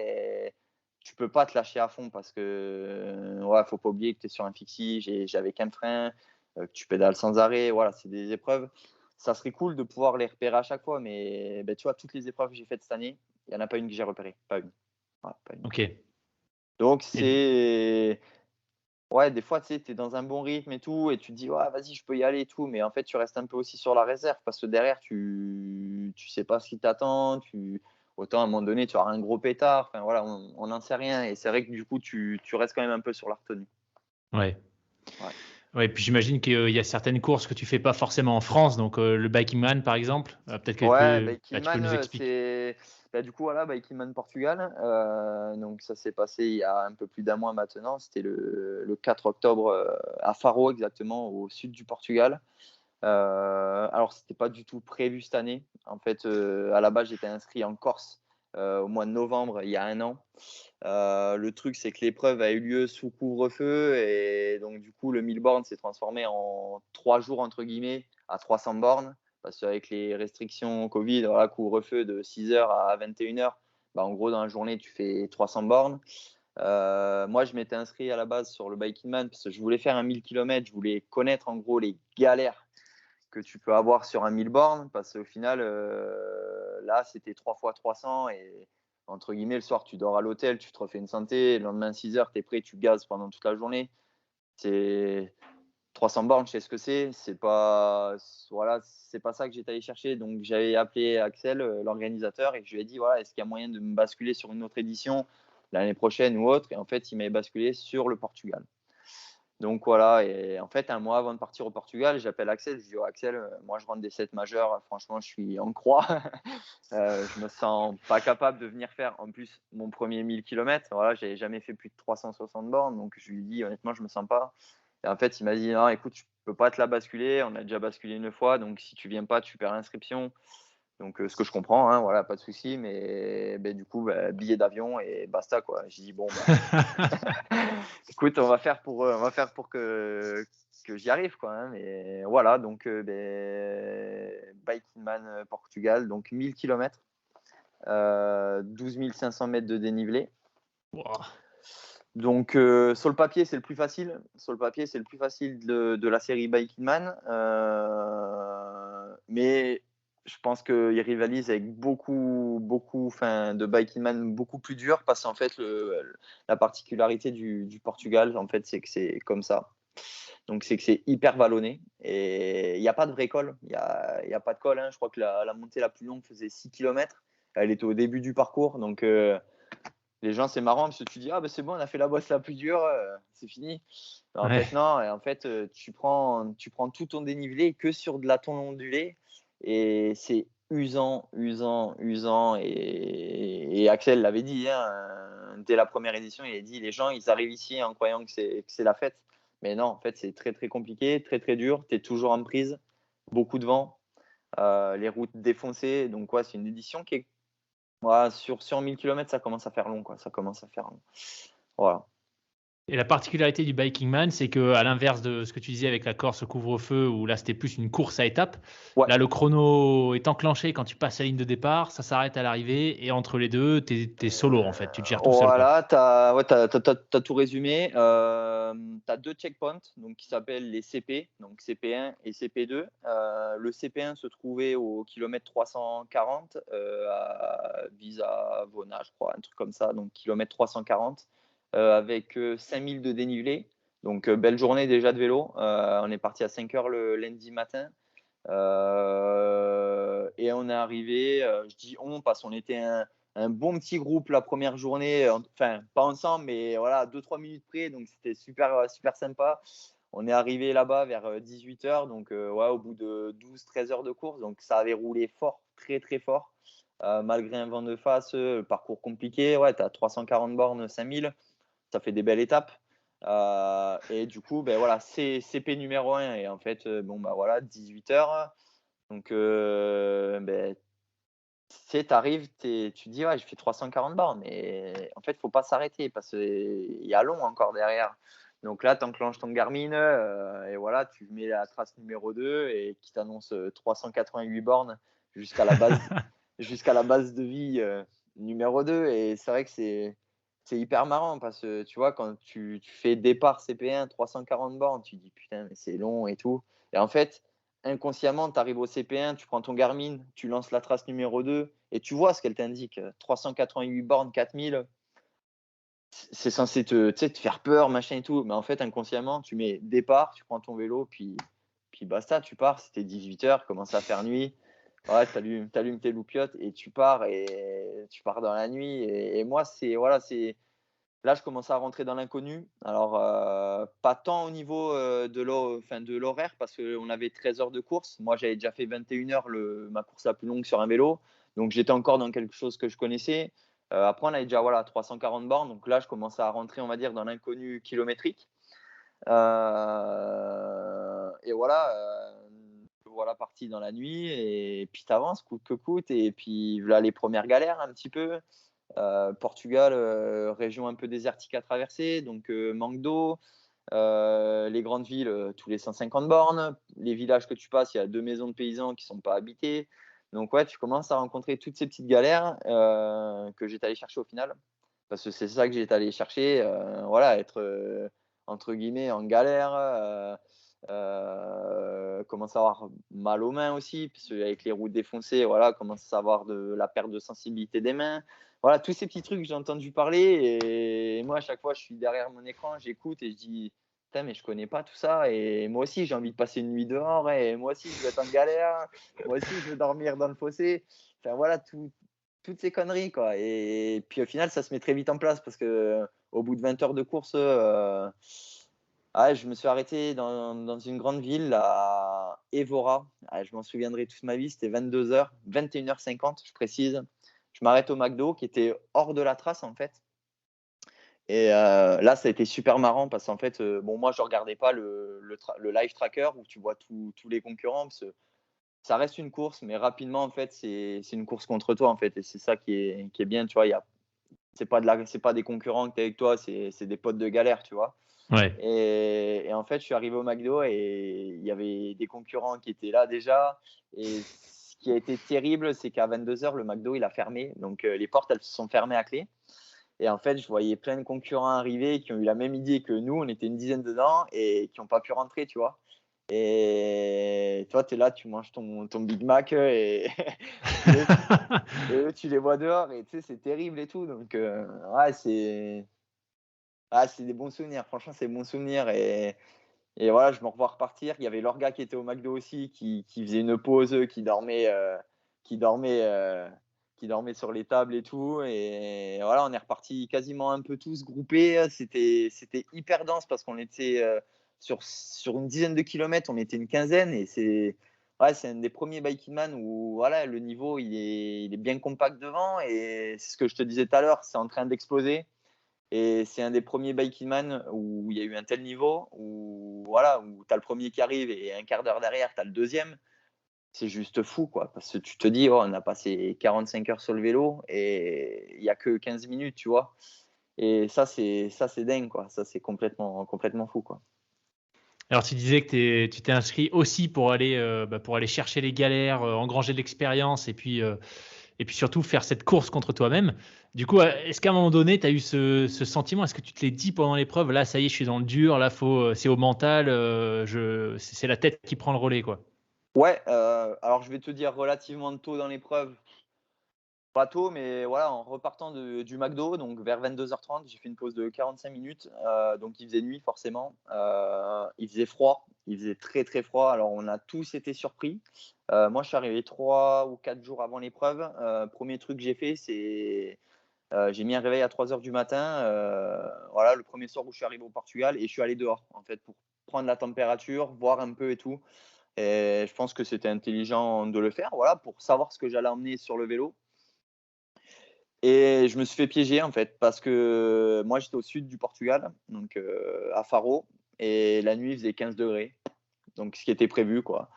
A: tu peux pas te lâcher à fond parce que ouais, faut pas oublier que tu es sur un fixie, j'avais qu'un frein, que tu pédales sans arrêt. Voilà, c'est des épreuves. Ça serait cool de pouvoir les repérer à chaque fois, mais tu vois, toutes les épreuves que j'ai faites cette année, il n'y en a pas une que j'ai repérée. Pas une. Ouais, pas une.
B: Ok.
A: Donc,
B: Et-
A: c'est. Ouais, des fois, tu sais, tu es dans un bon rythme et tout, et tu te dis, ouais, vas-y, je peux y aller et tout, mais en fait, tu restes un peu aussi sur la réserve parce que derrière, tu sais pas ce qui t'attend. Autant à un moment donné, tu auras un gros pétard. Enfin, voilà, on n'en sait rien. Et c'est vrai que du coup, tu restes quand même un peu sur la retenue.
B: Ouais.
A: Ouais.
B: Ouais, puis j'imagine qu'il y a certaines courses que tu fais pas forcément en France, donc le Biking Man par exemple, peut-être
A: Ouais,
B: tu peux
A: Bakeman,
B: nous expliquer.
A: c'est du coup voilà, Bakeman Portugal. Donc ça s'est passé il y a un peu plus d'un mois maintenant. C'était le 4 octobre à Faro exactement, au sud du Portugal. Alors c'était pas du tout prévu cette année. En fait, à la base j'étais inscrit en Corse au mois de novembre il y a un an. Le truc c'est que l'épreuve a eu lieu sous couvre-feu et donc du coup le 1000 bornes s'est transformé en 3 jours entre guillemets à 300 bornes. Parce qu'avec les restrictions Covid, voilà, couvre-feu de 6h à 21h, en gros, dans la journée, tu fais 300 bornes. Moi, je m'étais inscrit à la base sur le Biking Man parce que je voulais faire un 1000 km. Je voulais connaître en gros les galères que tu peux avoir sur un 1000 bornes parce qu'au final, là, c'était 3 fois 300 et entre guillemets, le soir, tu dors à l'hôtel, tu te refais une santé. Le lendemain, 6h, tu es prêt, tu gazes pendant toute la journée. C'est 300 bornes, je sais ce que c'est. C'est pas, voilà, c'est pas ça que j'étais allé chercher. Donc, j'avais appelé Axel, l'organisateur, et je lui ai dit voilà, est-ce qu'il y a moyen de me basculer sur une autre édition l'année prochaine ou autre. Et en fait, il m'avait basculé sur le Portugal. Donc voilà, et en fait, un mois avant de partir au Portugal, j'appelle Axel. Je dis oh, Axel, moi je rentre des 7 majeurs. Franchement, je suis en croix. Je me sens pas capable de venir faire en plus mon premier 1000 km. Voilà, j'avais jamais fait plus de 360 bornes. Donc je lui dis honnêtement, je me sens pas. Et en fait, il m'a dit non, écoute, je peux pas te la basculer. On a déjà basculé une fois. Donc si tu viens pas, tu perds l'inscription. Donc, ce que je comprends, hein, voilà, pas de souci. Mais du coup, billet d'avion et basta, quoi. J'ai dit, bon, écoute, on va faire pour que j'y arrive, quoi. Hein, mais voilà, donc, Biking Man Portugal, donc 1000 km, 12 500 mètres de dénivelé.
B: Wow.
A: Donc, sur le papier, c'est le plus facile. Sur le papier, c'est le plus facile de la série Biking Man. Mais je pense qu'il rivalise avec beaucoup de Biking Man beaucoup plus dur parce qu'en fait, la particularité du Portugal, en fait, c'est que c'est comme ça. Donc, c'est que c'est hyper vallonné et il n'y a pas de vrai col. Il y a pas de col. Hein. Je crois que la montée la plus longue faisait 6 km. Elle était au début du parcours. Donc, les gens, c'est marrant parce que tu dis ah c'est bon, on a fait la bosse la plus dure, c'est fini. Mais en fait
B: Ouais.
A: non, et en fait tu prends tout ton dénivelé que sur de la tôle ondulée et c'est usant et Axel l'avait dit dès la première édition, il a dit les gens ils arrivent ici en croyant que c'est la fête, mais non en fait c'est très très compliqué, très très dur, tu es toujours en prise, beaucoup de vent, les routes défoncées, donc ouais, c'est une édition qui est sur 1000 km, ça commence à faire long, quoi. Ça commence à faire long. Voilà.
B: Et la particularité du Biking Man, c'est qu'à l'inverse de ce que tu disais avec la course au couvre-feu, où là, c'était plus une course à étapes,
A: Ouais.
B: là, le chrono est enclenché quand tu passes la ligne de départ, ça s'arrête à l'arrivée, et entre les deux, t'es solo, en fait. Tu te gères tout seul, quoi.
A: Voilà, t'as tout résumé. Tu as 2 checkpoints donc, qui s'appellent les CP, donc CP1 et CP2. Le CP1 se trouvait au kilomètre 340 à Visa-Vona, je crois, un truc comme ça, donc kilomètre 340, avec 5000 de dénivelé. Donc, belle journée déjà de vélo. On est parti à 5 heures le lundi matin. Et on est arrivé, je dis on parce qu'on était un bon petit groupe la première journée, enfin pas ensemble, mais voilà, 2-3 minutes près, donc c'était super, super sympa. On est arrivé là-bas vers 18h, donc ouais, au bout de 12-13 heures de course, donc ça avait roulé fort, très très fort, malgré un vent de face, parcours compliqué, ouais, tu as 340 bornes, 5000, ça fait des belles étapes. Et du coup, ben voilà, c'est CP numéro 1, et en fait, bon, bah voilà, 18h, donc ben, tu arrives, tu dis, ouais, je fais 340 bornes, mais en fait, il ne faut pas s'arrêter parce qu'il y a long encore derrière. Donc là, tu enclenches ton Garmin et voilà, tu mets la trace numéro 2 et qui t'annonce 388 bornes jusqu'à la base, jusqu'à la base de vie numéro 2. Et c'est vrai que c'est hyper marrant parce que tu vois, quand tu fais départ CP1, 340 bornes, tu dis putain, mais c'est long et tout. Et en fait, inconsciemment, tu arrives au CP1, tu prends ton Garmin, tu lances la trace numéro 2 et tu vois ce qu'elle t'indique. 388 bornes, 4000. C'est censé te faire peur, machin et tout. Mais en fait, inconsciemment, tu mets départ, tu prends ton vélo, puis basta, tu pars. C'était 18h, commence à faire nuit. Ouais, t'allumes tes loupiottes et tu pars dans la nuit. Et moi, là, je commence à rentrer dans l'inconnu. Alors, pas tant au niveau de l'horaire, parce qu'on avait 13 heures de course. Moi, j'avais déjà fait 21 heures, ma course la plus longue sur un vélo. Donc, j'étais encore dans quelque chose que je connaissais. Après, on avait déjà 340 bornes. Donc là, je commençais à rentrer, on va dire, dans l'inconnu kilométrique. Et voilà parti dans la nuit. Et puis, tu avances coûte que coûte. Et puis, là, les premières galères un petit peu. Portugal, région un peu désertique à traverser, donc manque d'eau. Les grandes villes, tous les 150 bornes. Les villages que tu passes, il y a 2 maisons de paysans qui ne sont pas habitées. Donc ouais, tu commences à rencontrer toutes ces petites galères que j'étais allé chercher au final. Parce que c'est ça que j'étais allé chercher. Voilà, être entre guillemets en galère. Commence à avoir mal aux mains aussi, parce qu'avec les roues défoncées, voilà, commence à avoir de la perte de sensibilité des mains. Voilà, tous ces petits trucs que j'ai entendu parler. Et moi, à chaque fois, je suis derrière mon écran, j'écoute et je dis, putain, mais je connais pas tout ça. Et moi aussi, j'ai envie de passer une nuit dehors. Et moi aussi, je veux être en galère. Moi aussi, je veux dormir dans le fossé. Enfin, voilà, toutes ces conneries, quoi. Et puis, au final, ça se met très vite en place parce que au bout de 20 heures de course, je me suis arrêté dans une grande ville, à Évora. Je m'en souviendrai toute ma vie, c'était 22h, 21h50, je précise. Je m'arrête au McDo qui était hors de la trace, en fait. Et là, ça a été super marrant parce qu'en fait, bon, moi, je ne regardais pas le live tracker où tu vois tous les concurrents. Parce que ça reste une course, mais rapidement, en fait, c'est une course contre toi, en fait. Et c'est ça qui est bien, tu vois. C'est pas des concurrents que tu es avec toi, c'est des potes de galère, tu vois.
B: Ouais.
A: Et en fait, je suis arrivé au McDo et il y avait des concurrents qui étaient là déjà. Et ce qui a été terrible, c'est qu'à 22h, le McDo, il a fermé. Donc, les portes, elles se sont fermées à clé. Et en fait, je voyais plein de concurrents arriver qui ont eu la même idée que nous. On était une dizaine dedans et qui n'ont pas pu rentrer, tu vois. Et toi, tu es là, tu manges ton Big Mac et eux, tu les vois dehors et tu sais, c'est terrible et tout. Donc, ouais, c'est des bons souvenirs. Franchement, c'est des bons souvenirs. Et voilà, je me revois repartir. Il y avait l'orga qui était au McDo aussi, qui faisait une pause, qui dormait, euh, qui dormait sur les tables et tout. Et voilà, on est reparti quasiment un peu tous groupés. C'était hyper dense parce qu'on était sur une dizaine de kilomètres, on était une quinzaine. Et c'est un des premiers Biking Man où voilà, le niveau il est bien compact devant. Et c'est ce que je te disais tout à l'heure, c'est en train d'exploser. Et c'est un des premiers Biking Man où il y a eu un tel niveau, où tu as le premier qui arrive et un quart d'heure derrière, tu as le deuxième. C'est juste fou, quoi. Parce que tu te dis, on a passé 45 heures sur le vélo et il n'y a que 15 minutes, tu vois. Et ça, c'est dingue, quoi. Ça, c'est complètement fou, quoi.
B: Alors tu disais que tu t'es inscrit aussi pour aller chercher les galères, engranger de l'expérience et puis surtout faire cette course contre toi-même. Du coup, est-ce qu'à un moment donné, tu as eu ce sentiment? Est-ce que tu te l'es dit pendant l'épreuve: «Là, ça y est, je suis dans le dur, là, c'est au mental, c'est la tête qui prend le relais, quoi»?
A: Ouais, alors je vais te dire relativement tôt dans l'épreuve, pas tôt, mais voilà, en repartant du McDo, donc vers 22h30, j'ai fait une pause de 45 minutes, donc il faisait nuit forcément, il faisait froid, il faisait très, très froid. Alors on a tous été surpris. Moi, je suis arrivé 3 ou 4 jours avant l'épreuve. 1er truc que j'ai fait, c'est, j'ai mis un réveil à 3 heures du matin, voilà, le premier soir où je suis arrivé au Portugal et je suis allé dehors, en fait, pour prendre la température, voir un peu et tout et je pense que c'était intelligent de le faire, voilà, pour savoir ce que j'allais emmener sur le vélo. Et je me suis fait piéger en fait, parce que moi j'étais au sud du Portugal, donc à Faro, et la nuit il faisait 15 degrés, donc ce qui était prévu quoi.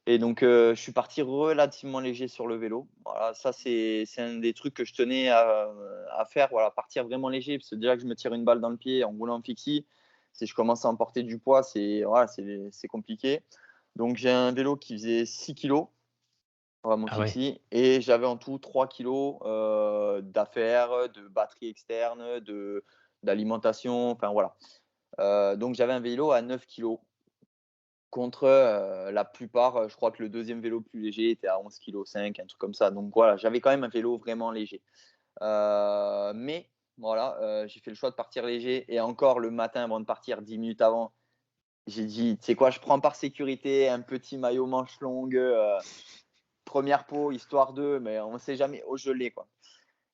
A: Et donc je suis parti relativement léger sur le vélo. Voilà, ça c'est un des trucs que je tenais à faire, voilà, partir vraiment léger, parce que déjà que je me tire une balle dans le pied en roulant en fixie, si je commence à emporter du poids, c'est compliqué. Donc j'ai un vélo qui faisait 6 kilos. Ouais, mon
B: Ah ouais.
A: fixie, et j'avais en tout 3 kilos d'affaires, de batterie externe, d'alimentation, enfin voilà. Donc j'avais un vélo à 9 kilos contre, la plupart, je crois que le deuxième vélo plus léger était à 11,5 kg, un truc comme ça. Donc voilà, j'avais quand même un vélo vraiment léger. Mais voilà, j'ai fait le choix de partir léger, et encore le matin avant de partir, 10 minutes avant, j'ai dit: «Tu sais quoi? Je prends par sécurité un petit maillot manches longues, première peau, histoire de, mais on ne sait jamais, oh, je l'ai, quoi.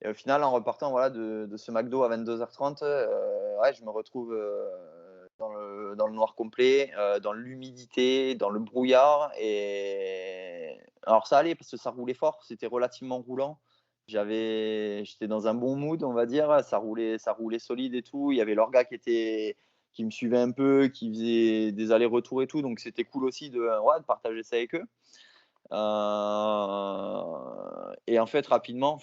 A: Et au final, en repartant voilà, de ce McDo à 22h30, ouais, je me retrouve dans le noir complet, dans l'humidité, dans le brouillard. Et alors ça allait parce que ça roulait fort, c'était relativement roulant. J'étais dans un bon mood, on va dire. Ça roulait solide et tout. Il y avait l'orga qui me suivait un peu, qui faisait des allers-retours et tout. Donc c'était cool aussi ouais, de partager ça avec eux. Et en fait, rapidement,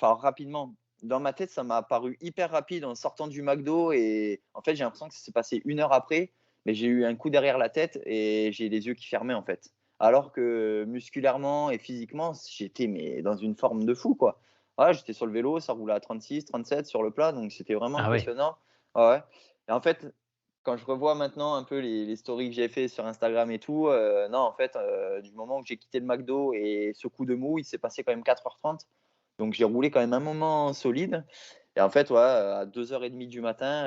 A: dans ma tête, ça m'a paru hyper rapide en sortant du McDo, et en fait, j'ai l'impression que ça s'est passé 1 heure après, mais j'ai eu un coup derrière la tête et j'ai les yeux qui fermaient, en fait. Alors que musculairement et physiquement, j'étais mais dans une forme de fou, quoi. Ouais, j'étais sur le vélo, ça roulait à 36, 37 sur le plat, donc c'était vraiment
B: Ah ouais.
A: impressionnant. Ouais, ouais. Et en fait, quand je revois maintenant un peu les stories que j'ai fait sur Instagram et tout, non, en fait, du moment où j'ai quitté le McDo et ce coup de mou, il s'est passé quand même 4h30. Donc j'ai roulé quand même un moment solide, et en fait, ouais, à 2h30 du matin,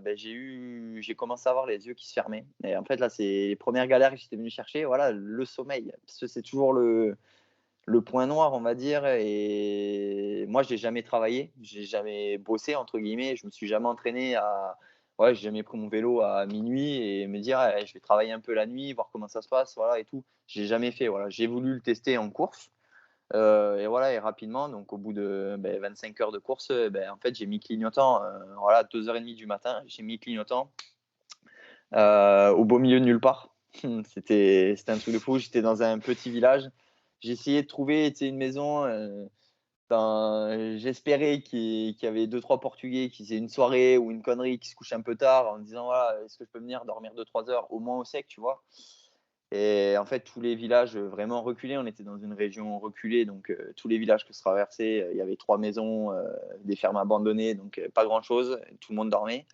A: beh, j'ai commencé à avoir les yeux qui se fermaient, et en fait, là, c'est les premières galères que j'étais venu chercher, voilà, le sommeil. Parce que c'est toujours le point noir, on va dire, et moi, j'ai jamais travaillé, j'ai jamais «bossé» entre guillemets, je me suis jamais entraîné à ouais, j'ai jamais pris mon vélo à minuit et me dire: «Eh, je vais travailler un peu la nuit, voir comment ça se passe», voilà et tout. J'ai jamais fait, voilà. J'ai voulu le tester en course, et voilà, et rapidement, donc au bout de, 25 heures de course, en fait, j'ai mis clignotant, voilà, 2h30 du matin, j'ai mis clignotant, au beau milieu de nulle part. C'était un truc de fou, j'étais dans un petit village. J'ai essayé de trouver, tu sais, une maison, j'espérais qu'il y avait 2-3 Portugais qui faisaient une soirée ou une connerie, qui se couchent un peu tard en me disant: «Voilà, est-ce que je peux venir dormir 2-3 heures au moins au sec?» tu vois? Et en fait, tous les villages, vraiment reculés, on était dans une région reculée, donc tous les villages que je traversais, il y avait 3 maisons, des fermes abandonnées, donc pas grand-chose, tout le monde dormait.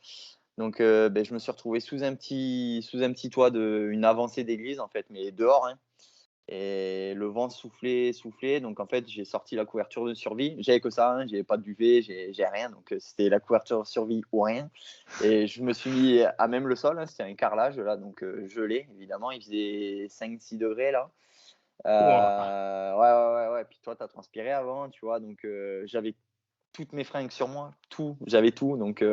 A: Donc je me suis retrouvé sous un petit toit d'une avancée d'église, en fait, mais dehors, hein. Et le vent soufflait, soufflait, donc en fait, j'ai sorti la couverture de survie. J'avais que ça, hein, j'avais pas de duvet, j'ai rien, donc c'était la couverture de survie ou rien. Et je me suis mis à même le sol, hein, c'était un carrelage là, donc gelé évidemment, il faisait 5-6 degrés là.
B: Wouah!
A: Ouais, ouais, ouais, ouais, puis toi, tu as transpiré avant, tu vois? Donc j'avais toutes mes fringues sur moi, tout, j'avais tout, donc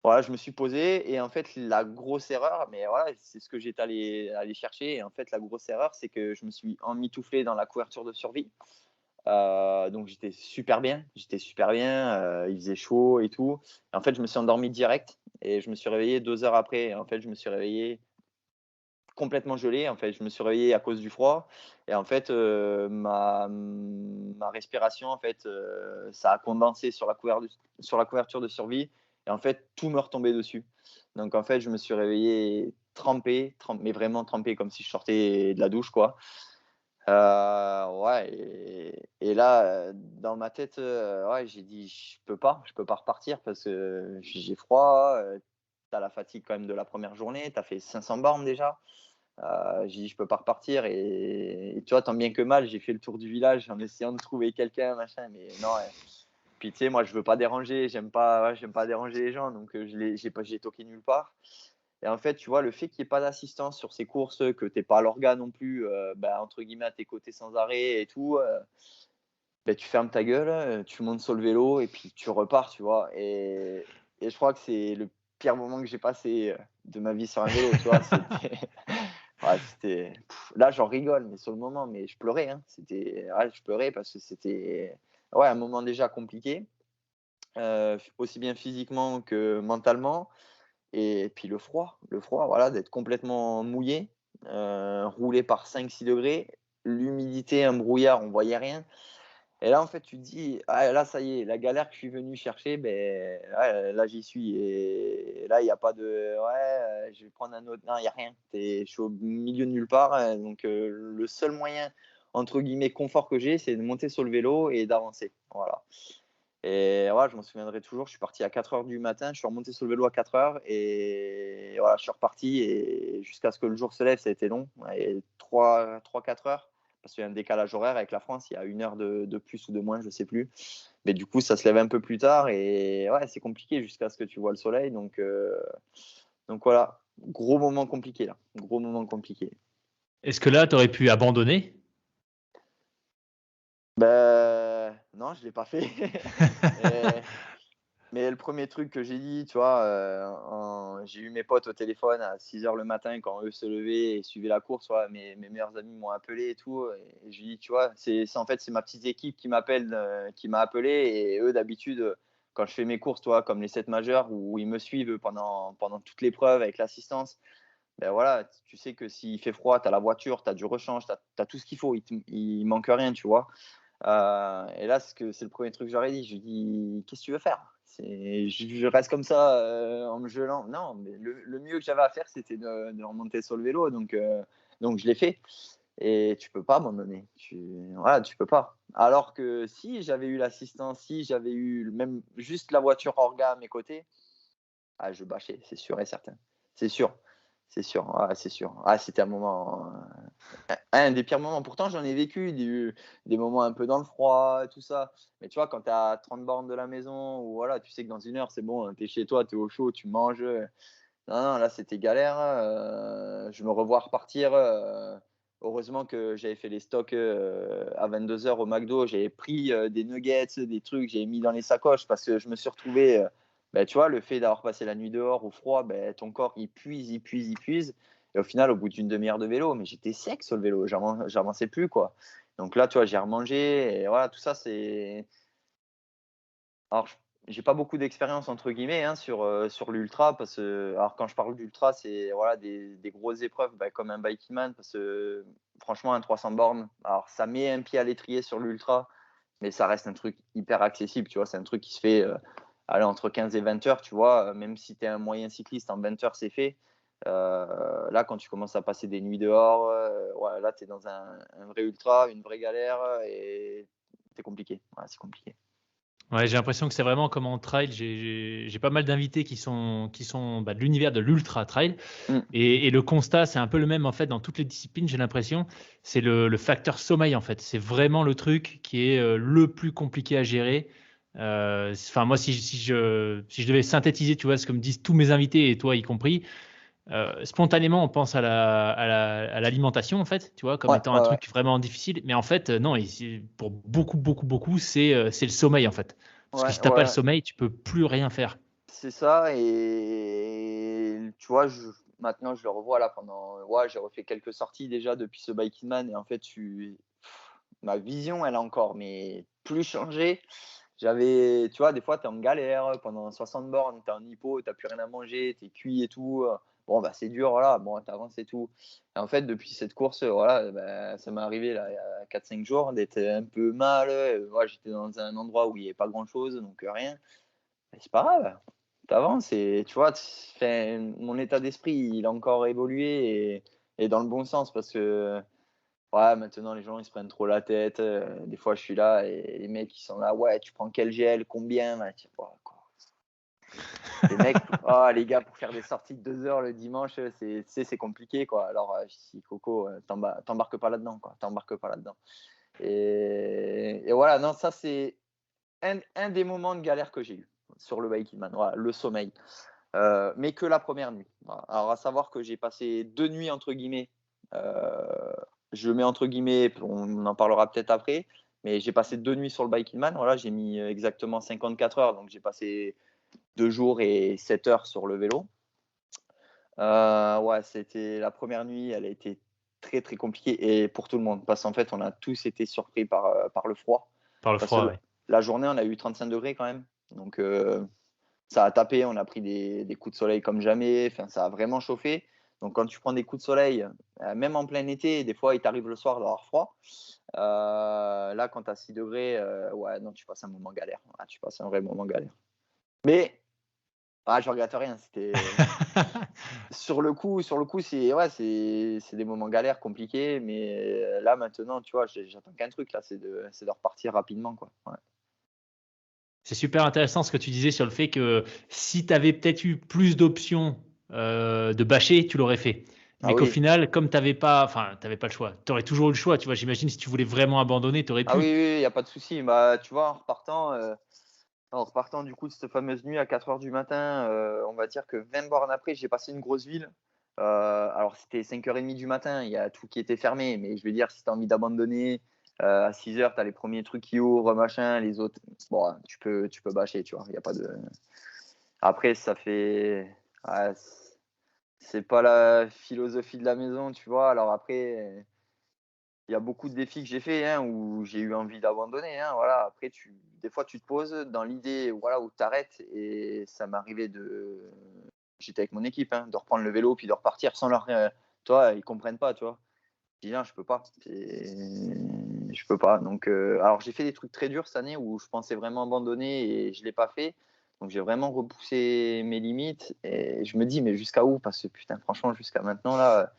A: voilà, je me suis posé, et en fait, la grosse erreur, mais voilà, c'est ce que j'étais allé chercher, et en fait, la grosse erreur, c'est que je me suis emmitouflé dans la couverture de survie. Donc j'étais super bien, il faisait chaud et tout. Et en fait, je me suis endormi direct et je me suis réveillé 2 heures après. Et en fait, je me suis réveillé complètement gelé. En fait, je me suis réveillé à cause du froid, et en fait, ma respiration, en fait, ça a condensé sur la couverture de survie, Et en fait, tout me retombait dessus. Donc en fait, je me suis réveillé trempé, mais vraiment trempé comme si je sortais de la douche, quoi. Ouais et là, dans ma tête, ouais, j'ai dit: je peux pas repartir parce que j'ai froid, tu as la fatigue quand même de la première journée, tu as fait 500 bornes déjà». J'ai dit: «Je peux pas repartir» et tu vois, tant bien que mal, j'ai fait le tour du village en essayant de trouver quelqu'un, machin, mais non, puis tu sais, moi, je veux pas déranger, j'aime pas déranger les gens, donc j'ai toqué nulle part. Et en fait, tu vois, le fait qu'il y ait pas d'assistance sur ces courses, que tu aies pas l'orga non plus, bah, entre guillemets «à tes côtés» sans arrêt et tout, bah, tu fermes ta gueule, tu montes sur le vélo et puis tu repars, tu vois? Et je crois que c'est le pire moment que j'ai passé, de ma vie sur un vélo, tu vois? C'était ouais, c'était là, j'en rigole, mais sur le moment, mais je pleurais, hein. C'était ouais, je pleurais parce que c'était, ouais, un moment déjà compliqué, aussi bien physiquement que mentalement. Et puis le froid, voilà, d'être complètement mouillé, roulé par 5-6 degrés, l'humidité, un brouillard, on voyait rien. Et là, en fait, tu te dis: «Ah là, ça y est, la galère que je suis venu chercher, ben ouais, là, j'y suis» et là, il y a pas de: «Ouais, je vais prendre un autre», non, il y a rien. Je suis au milieu de nulle part, donc le seul moyen, entre guillemets, «confort» que j'ai, c'est de monter sur le vélo et d'avancer, voilà. Et voilà, je m'en souviendrai toujours, je suis parti à 4 heures du matin, je suis remonté sur le vélo à 4 heures et voilà, je suis reparti et jusqu'à ce que le jour se lève, ça a été long et 3-4 heures parce qu'il y a un décalage horaire avec la France, il y a 1 heure de plus ou de moins, je sais plus. Mais du coup, ça se lève un peu plus tard et ouais, c'est compliqué jusqu'à ce que tu vois le soleil donc voilà, gros moment compliqué là, gros moment compliqué.
B: Est-ce que là, tu aurais pu abandonner?
A: Non, je l'ai pas fait. Et mais le premier truc que j'ai dit, tu vois, j'ai eu mes potes au téléphone à 6 heures le matin quand eux se levaient et suivaient la course, ouais, mes meilleurs amis m'ont appelé et tout et je lui ai dit: «Tu vois, c'est en fait, c'est ma petite équipe qui m'appelle, qui m'a appelé et eux d'habitude, quand je fais mes courses, tu vois, comme les 7 majeurs où ils me suivent pendant toute l'épreuve avec l'assistance, ben voilà, tu sais que s'il fait froid, tu as la voiture, tu as du rechange, tu as tout ce qu'il faut, il manque rien, tu vois?» Et là, c'est le premier truc que j'aurais dit. Je lui dis: «Qu'est-ce que tu veux faire?» Je reste comme ça, en me gelant. Non, mais le mieux que j'avais à faire, c'était de remonter sur le vélo, donc je l'ai fait et tu peux pas abandonner. Voilà, tu peux pas. Alors que si j'avais eu l'assistance, si j'avais eu même juste la voiture orga à mes côtés, ah, je bâchais, c'est sûr et certain. C'est sûr, c'est sûr. Ouais, c'est sûr. Ah, c'était un moment, un des pires moments. Pourtant, j'en ai vécu des moments un peu dans le froid, tout ça. Mais tu vois, quand tu es à 30 bornes de la maison ou voilà, tu sais que dans 1 heure, c'est bon, tu es chez toi, tu es au chaud, tu manges, non, non, là, c'était galère, je me revois repartir, heureusement que j'avais fait les stocks, à 22 heures au McDo. J'avais pris, des nuggets, des trucs, j'avais mis dans les sacoches parce que je me suis retrouvé, bah, tu vois, le fait d'avoir passé la nuit dehors au froid, beh, ton corps, il puise, il puise, il puise et au final, au bout d'une demi heure de vélo, mais j'étais sec sur le vélo, j'avançais plus, quoi. Donc là, tu vois, j'ai remangé et voilà, tout ça, c'est alors j'ai pas beaucoup «d'expérience» entre guillemets, hein, sur l'ultra parce que alors quand je parle d'ultra, c'est voilà des grosses épreuves, bah, comme un Bikeman parce que franchement un 300 bornes, alors ça met un pied à l'étrier sur l'ultra, mais ça reste un truc hyper accessible, tu vois? C'est un truc qui se fait, allez entre 15 et 20 heures, tu vois? Même si tu es un moyen cycliste, en 20 heures, c'est fait. Là, quand tu commences à passer des nuits dehors, ouais, là, tu es dans un vrai ultra, une vraie galère, et c'est compliqué. Ouais, c'est compliqué.
B: Ouais, j'ai l'impression que c'est vraiment comme en trail. J'ai pas mal d'invités qui sont, bah, de l'univers de l'ultra trail
A: Mmh.
B: et le constat, c'est un peu le même, en fait, dans toutes les disciplines, j'ai l'impression. C'est le facteur sommeil, en fait. C'est vraiment le truc qui est, le plus compliqué à gérer. Enfin, moi, si je devais synthétiser, tu vois, ce que me disent tous mes invités et toi y compris, spontanément, on pense à l'alimentation, en fait, tu vois, comme
A: Ouais,
B: étant un
A: ouais, ouais.
B: truc vraiment difficile. Mais en fait, non, pour beaucoup, beaucoup, beaucoup, c'est le sommeil, en fait. Parce que
A: Ouais,
B: si tu as pas le
A: ouais,
B: sommeil, tu peux plus rien faire.
A: c'est ça et tu vois, maintenant je le revois là pendant ouais, j'ai refait quelques sorties déjà depuis ce Biking Man et en fait, ma vision, elle a encore mais plus changé. Tu vois, des fois, tu es en galère pendant 60 bornes, tu es en hypo, tu plus rien à manger, tu es cuit et tout, bon, bah, c'est dur, voilà, bon, tu avances et tout et en fait, depuis cette course, voilà, bah, ça m'est arrivé là, il y a 4-5 jours d'être un peu mal, ouais, j'étais dans un endroit où il y avait pas grand chose donc rien. Mais c'est pas grave, t'avances et tu vois, mon état d'esprit, il a encore évolué et dans le bon sens parce que ouais, maintenant les gens ils se prennent trop la tête. Des fois, je suis là et les mecs ils sont là, ouais, tu prends quel gel, combien? Ouais, quoi. Les mecs, oh, les gars, pour faire des sorties de 2 heures le dimanche, c'est compliqué quoi. Alors, je dis Coco, t'embarques pas là-dedans quoi, t'embarques pas là-dedans. Et voilà, non, ça c'est un des moments de galère que j'ai eu sur le bike Kidman, voilà, le sommeil. Mais que la première nuit. Voilà. Alors, à savoir que j'ai passé 2 nuits, entre guillemets. Je mets entre guillemets, on en parlera peut-être après, mais j'ai passé 2 nuits sur le bike Kidman. Voilà, j'ai mis exactement 54 heures, donc j'ai passé 2 jours et 7 heures sur le vélo. Ouais, c'était la première nuit, elle a été très très compliquée et pour tout le monde, parce qu'en fait, on a tous été surpris par le froid.
B: Par le
A: Parce
B: froid,
A: que
B: oui.
A: la journée, on a eu 35 degrés quand même. Donc, ça a tapé, on a pris des coups de soleil comme jamais. Enfin, ça a vraiment chauffé. Donc, quand tu prends des coups de soleil, même en plein été, des fois, il t'arrive le soir d'avoir froid. Là, quand tu as 6 degrés, ouais, non, tu passes un moment galère. Ouais, tu passes un vrai moment galère. Mais, je regrette rien. C'était sur le coup, c'est ouais, c'est des moments galères, compliqués. Mais là, maintenant, tu vois, j'attends qu'un truc là, c'est de repartir rapidement, quoi. Ouais.
B: C'est super intéressant ce que tu disais sur le fait que si tu avais peut-être eu plus d'options de bâcher, tu l'aurais fait.
A: Ah
B: Mais qu'au
A: oui.
B: final, comme tu n'avais pas, enfin, t'avais pas le choix. Tu aurais toujours eu le choix. Tu vois, j'imagine si tu voulais vraiment abandonner, tu aurais
A: Ah oui,
B: pu.
A: oui, il n'y a pas de souci. Bah, tu vois, en repartant du coup de cette fameuse nuit à 4 heures du matin, on va dire que 20 bornes après, j'ai passé une grosse ville. Alors, c'était 5h30 du matin, il y a tout qui était fermé. Mais je veux dire, si tu as envie d'abandonner, à 6 heures, tu as les premiers trucs qui ouvrent, machin, les autres, bon, tu peux bâcher, tu vois. Il y a pas de... Après, ça fait. Ouais, c'est pas la philosophie de la maison, tu vois. Alors après, il y a beaucoup de défis que j'ai fait hein, où j'ai eu envie d'abandonner. Hein, voilà. Après, des fois, tu te poses dans l'idée voilà, où tu arrêtes. Et ça m'arrivait de. J'étais avec mon équipe, hein, de reprendre le vélo puis de repartir sans leur. Toi, ils comprennent pas, tu vois. Je dis non, je peux pas. Je peux pas. Donc, alors j'ai fait des trucs très durs cette année où je pensais vraiment abandonner et je l'ai pas fait. Donc j'ai vraiment repoussé mes limites et je me dis mais jusqu'à où? Parce que putain, franchement, jusqu'à maintenant là,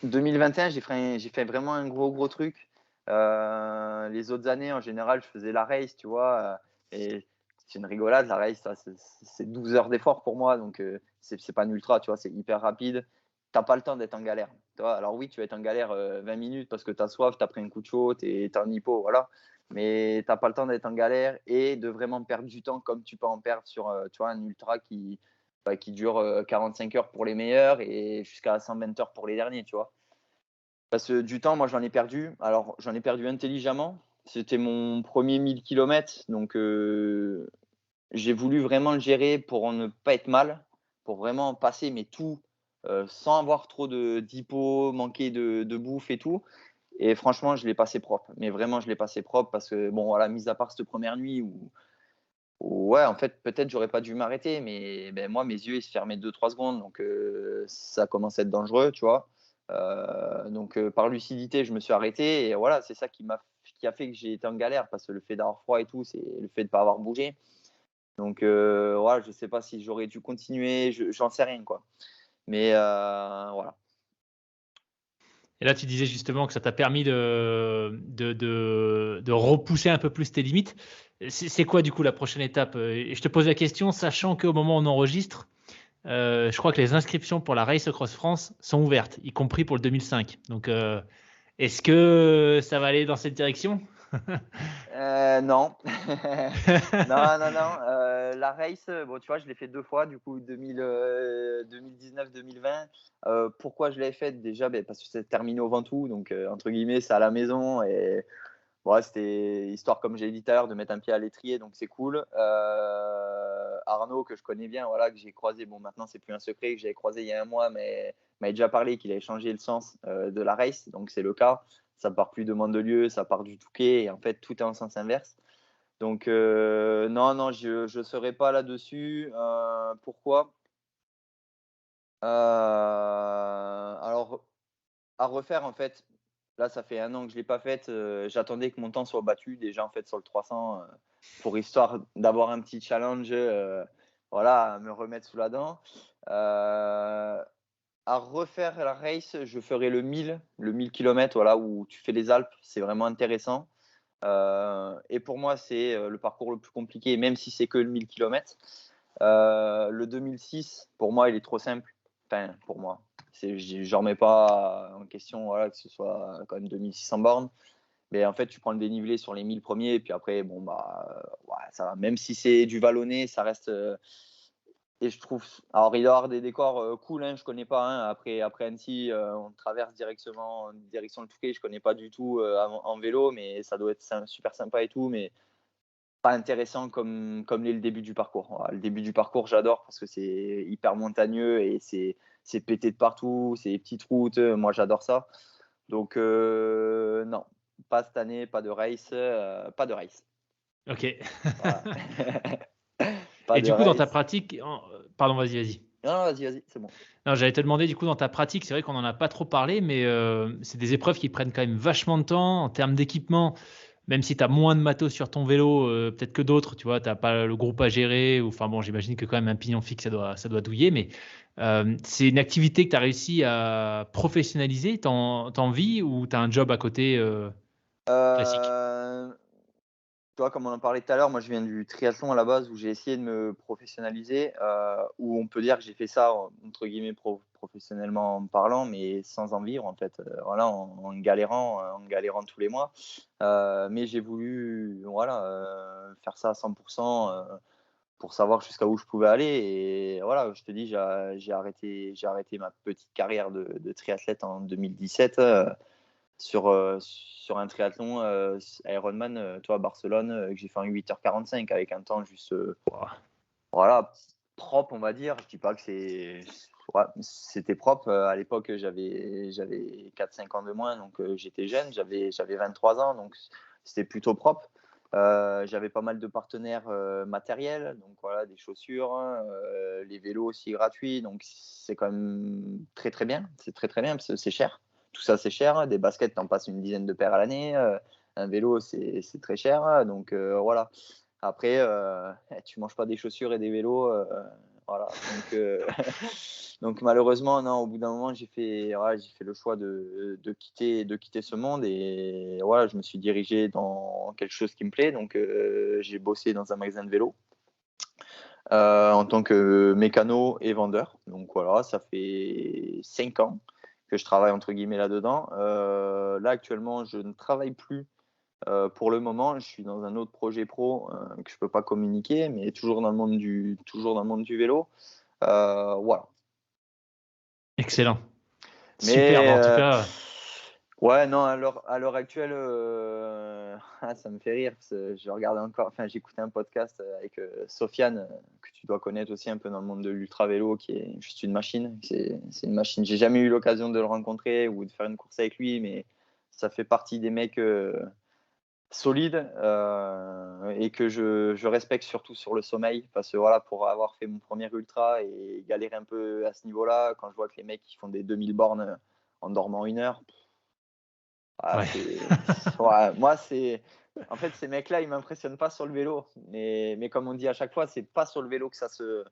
A: 2021, j'ai fait vraiment un gros truc. Les autres années, en général, je faisais la race, tu vois. Et c'est une rigolade, la race, ça, c'est 12 heures d'effort pour moi. Donc, c'est pas un ultra, tu vois, c'est hyper rapide. T'as pas le temps d'être en galère. Tu vois. Alors, oui, tu vas être en galère 20 minutes parce que tu as soif, tu as pris un coup de chaud, tu es en hypo, voilà. Mais tu n'as pas le temps d'être en galère et de vraiment perdre du temps comme tu peux en perdre sur tu vois, un ultra qui dure 45 heures pour les meilleurs et jusqu'à 120 heures pour les derniers, tu vois. Parce que du temps, moi, j'en ai perdu. Alors, j'en ai perdu intelligemment. C'était mon premier 1000 km. Donc, j'ai voulu vraiment le gérer pour ne pas être mal, pour vraiment passer mais tout sans avoir trop d'hypo, manquer de bouffe et tout. Et franchement, je l'ai passé propre. Mais vraiment, je l'ai passé propre parce que, bon, voilà, mis à part cette première nuit où ouais, en fait, peut-être j'aurais pas dû m'arrêter, mais ben, moi, mes yeux, ils se fermaient 2-3 secondes. Donc, ça commence à être dangereux, tu vois. Donc, par lucidité, je me suis arrêté. Et voilà, c'est ça qui a fait que j'ai été en galère parce que le fait d'avoir froid et tout, c'est le fait de ne pas avoir bougé. Donc, voilà, je ne sais pas si j'aurais dû continuer, j'en sais rien, quoi. Mais voilà.
B: Et là, tu disais justement que ça t'a permis de repousser un peu plus tes limites. C'est quoi du coup la prochaine étape? Et je te pose la question, sachant qu'au moment où on enregistre, je crois que les inscriptions pour la Race Across France sont ouvertes, y compris pour le 2005. Donc, est-ce que ça va aller dans cette direction?
A: Non. Non, non, non. La race, bon, tu vois, je l'ai fait 2 fois, du coup, 2019-2020. Pourquoi je l'ai faite déjà? Ben, parce que c'est terminé au Ventoux, donc entre guillemets, c'est à la maison. Et ouais, c'était histoire, comme j'ai dit tout à l'heure, de mettre un pied à l'étrier, donc c'est cool. Arnaud, que je connais bien, voilà, que j'ai croisé, bon, maintenant, c'est plus un secret, que j'avais croisé il y a un mois, mais m'avait déjà parlé qu'il avait changé le sens de la race, donc c'est le cas. Ça part plus de Mandelieu, ça part du Touquet, et en fait, tout est en sens inverse. Donc, non, non, je ne serai pas là-dessus. Pourquoi? Alors, à refaire, en fait, là, ça fait 1 an que je ne l'ai pas faite. J'attendais que mon temps soit battu déjà, en fait, sur le 300, pour histoire d'avoir un petit challenge. voilà, à me remettre sous la dent. À refaire la race, je ferai le 1000 km, voilà, où tu fais les Alpes, c'est vraiment intéressant. Et pour moi, c'est le parcours le plus compliqué, même si c'est que le 1000 km. Le 2006, pour moi, il est trop simple. Enfin, pour moi, j'en remets pas en question, voilà, que ce soit quand même 2600 bornes. Mais en fait, tu prends le dénivelé sur les 1000 premiers, et puis après, bon, ouais, ça va. Même si c'est du vallonné, ça reste. Et je trouve. Alors, il doit y avoir des décors cool, hein, je connais pas. Hein. Après Annecy, on traverse direction le Touquet, je connais pas du tout en vélo, mais ça doit être super sympa et tout. Mais pas intéressant comme l'est le début du parcours. Voilà, le début du parcours, j'adore parce que c'est hyper montagneux et c'est pété de partout, c'est des petites routes. Moi, j'adore ça. Donc, non, pas cette année, pas de race. Pas de race.
B: Ok.
A: Voilà. Pas
B: Et
A: de
B: du coup, dans ta
A: race.
B: pratique, pardon, vas-y.
A: Non, vas-y, c'est bon.
B: Non, j'allais te demander, du coup, dans ta pratique, c'est vrai qu'on n'en a pas trop parlé, mais c'est des épreuves qui prennent quand même vachement de temps en termes d'équipement. Même si tu as moins de matos sur ton vélo, peut-être que d'autres, tu vois, tu n'as pas le groupe à gérer. Enfin bon, j'imagine que quand même un pignon fixe, ça doit douiller. Mais c'est une activité que tu as réussi à professionnaliser. T'en vis ou tu as un job à côté classique?
A: Euh, Tu vois, comme on en parlait tout à l'heure, moi je viens du triathlon à la base où j'ai essayé de me professionnaliser, où on peut dire que j'ai fait ça entre guillemets professionnellement en parlant, mais sans en vivre en fait, voilà, en galérant tous les mois. Mais j'ai voulu voilà, faire ça à 100% pour savoir jusqu'à où je pouvais aller. Et voilà, je te dis, j'ai arrêté ma petite carrière de triathlète en 2017. Sur un triathlon Ironman, toi, à Barcelone, que j'ai fait en 8h45 avec un temps juste, voilà, propre, on va dire. Je dis pas que c'était propre. À l'époque, j'avais 4-5 ans de moins, donc j'étais jeune, j'avais 23 ans, donc c'était plutôt propre. J'avais pas mal de partenaires matériels, donc voilà, des chaussures, les vélos aussi gratuits, donc c'est quand même très très bien. C'est très très bien parce que c'est cher. Tout ça c'est cher. Des baskets, t'en passes une dizaine de paires à l'année. Un vélo, c'est très cher. Donc voilà. Après, tu manges pas des chaussures et des vélos, voilà. Donc, donc malheureusement, non. Au bout d'un moment, j'ai fait le choix de quitter ce monde et voilà, je me suis dirigé dans quelque chose qui me plaît. Donc, j'ai bossé dans un magasin de vélo en tant que mécano et vendeur. Donc voilà, ça fait 5 ans que je travaille entre guillemets là-dedans. Là actuellement, je ne travaille plus pour le moment, je suis dans un autre projet pro que je peux pas communiquer, mais toujours dans le monde du vélo. Voilà.
B: Excellent. Superbe,
A: Mais
B: en tout cas.
A: ouais, non, à l'heure actuelle, ça me fait rire. Parce que je regardais encore, enfin, j'écoutais un podcast avec Sofiane, que tu dois connaître aussi un peu dans le monde de l'ultra vélo, qui est juste une machine. C'est une machine. J'ai jamais eu l'occasion de le rencontrer ou de faire une course avec lui, mais ça fait partie des mecs solide et que je respecte surtout sur le sommeil parce que voilà, pour avoir fait mon premier ultra et galérer un peu à ce niveau-là, quand je vois que les mecs qui font des 2000 bornes en dormant 1 heure,
B: Ouais.
A: moi c'est en fait ces mecs-là ils m'impressionnent pas sur le vélo, mais comme on dit à chaque fois, c'est pas sur le vélo que ça se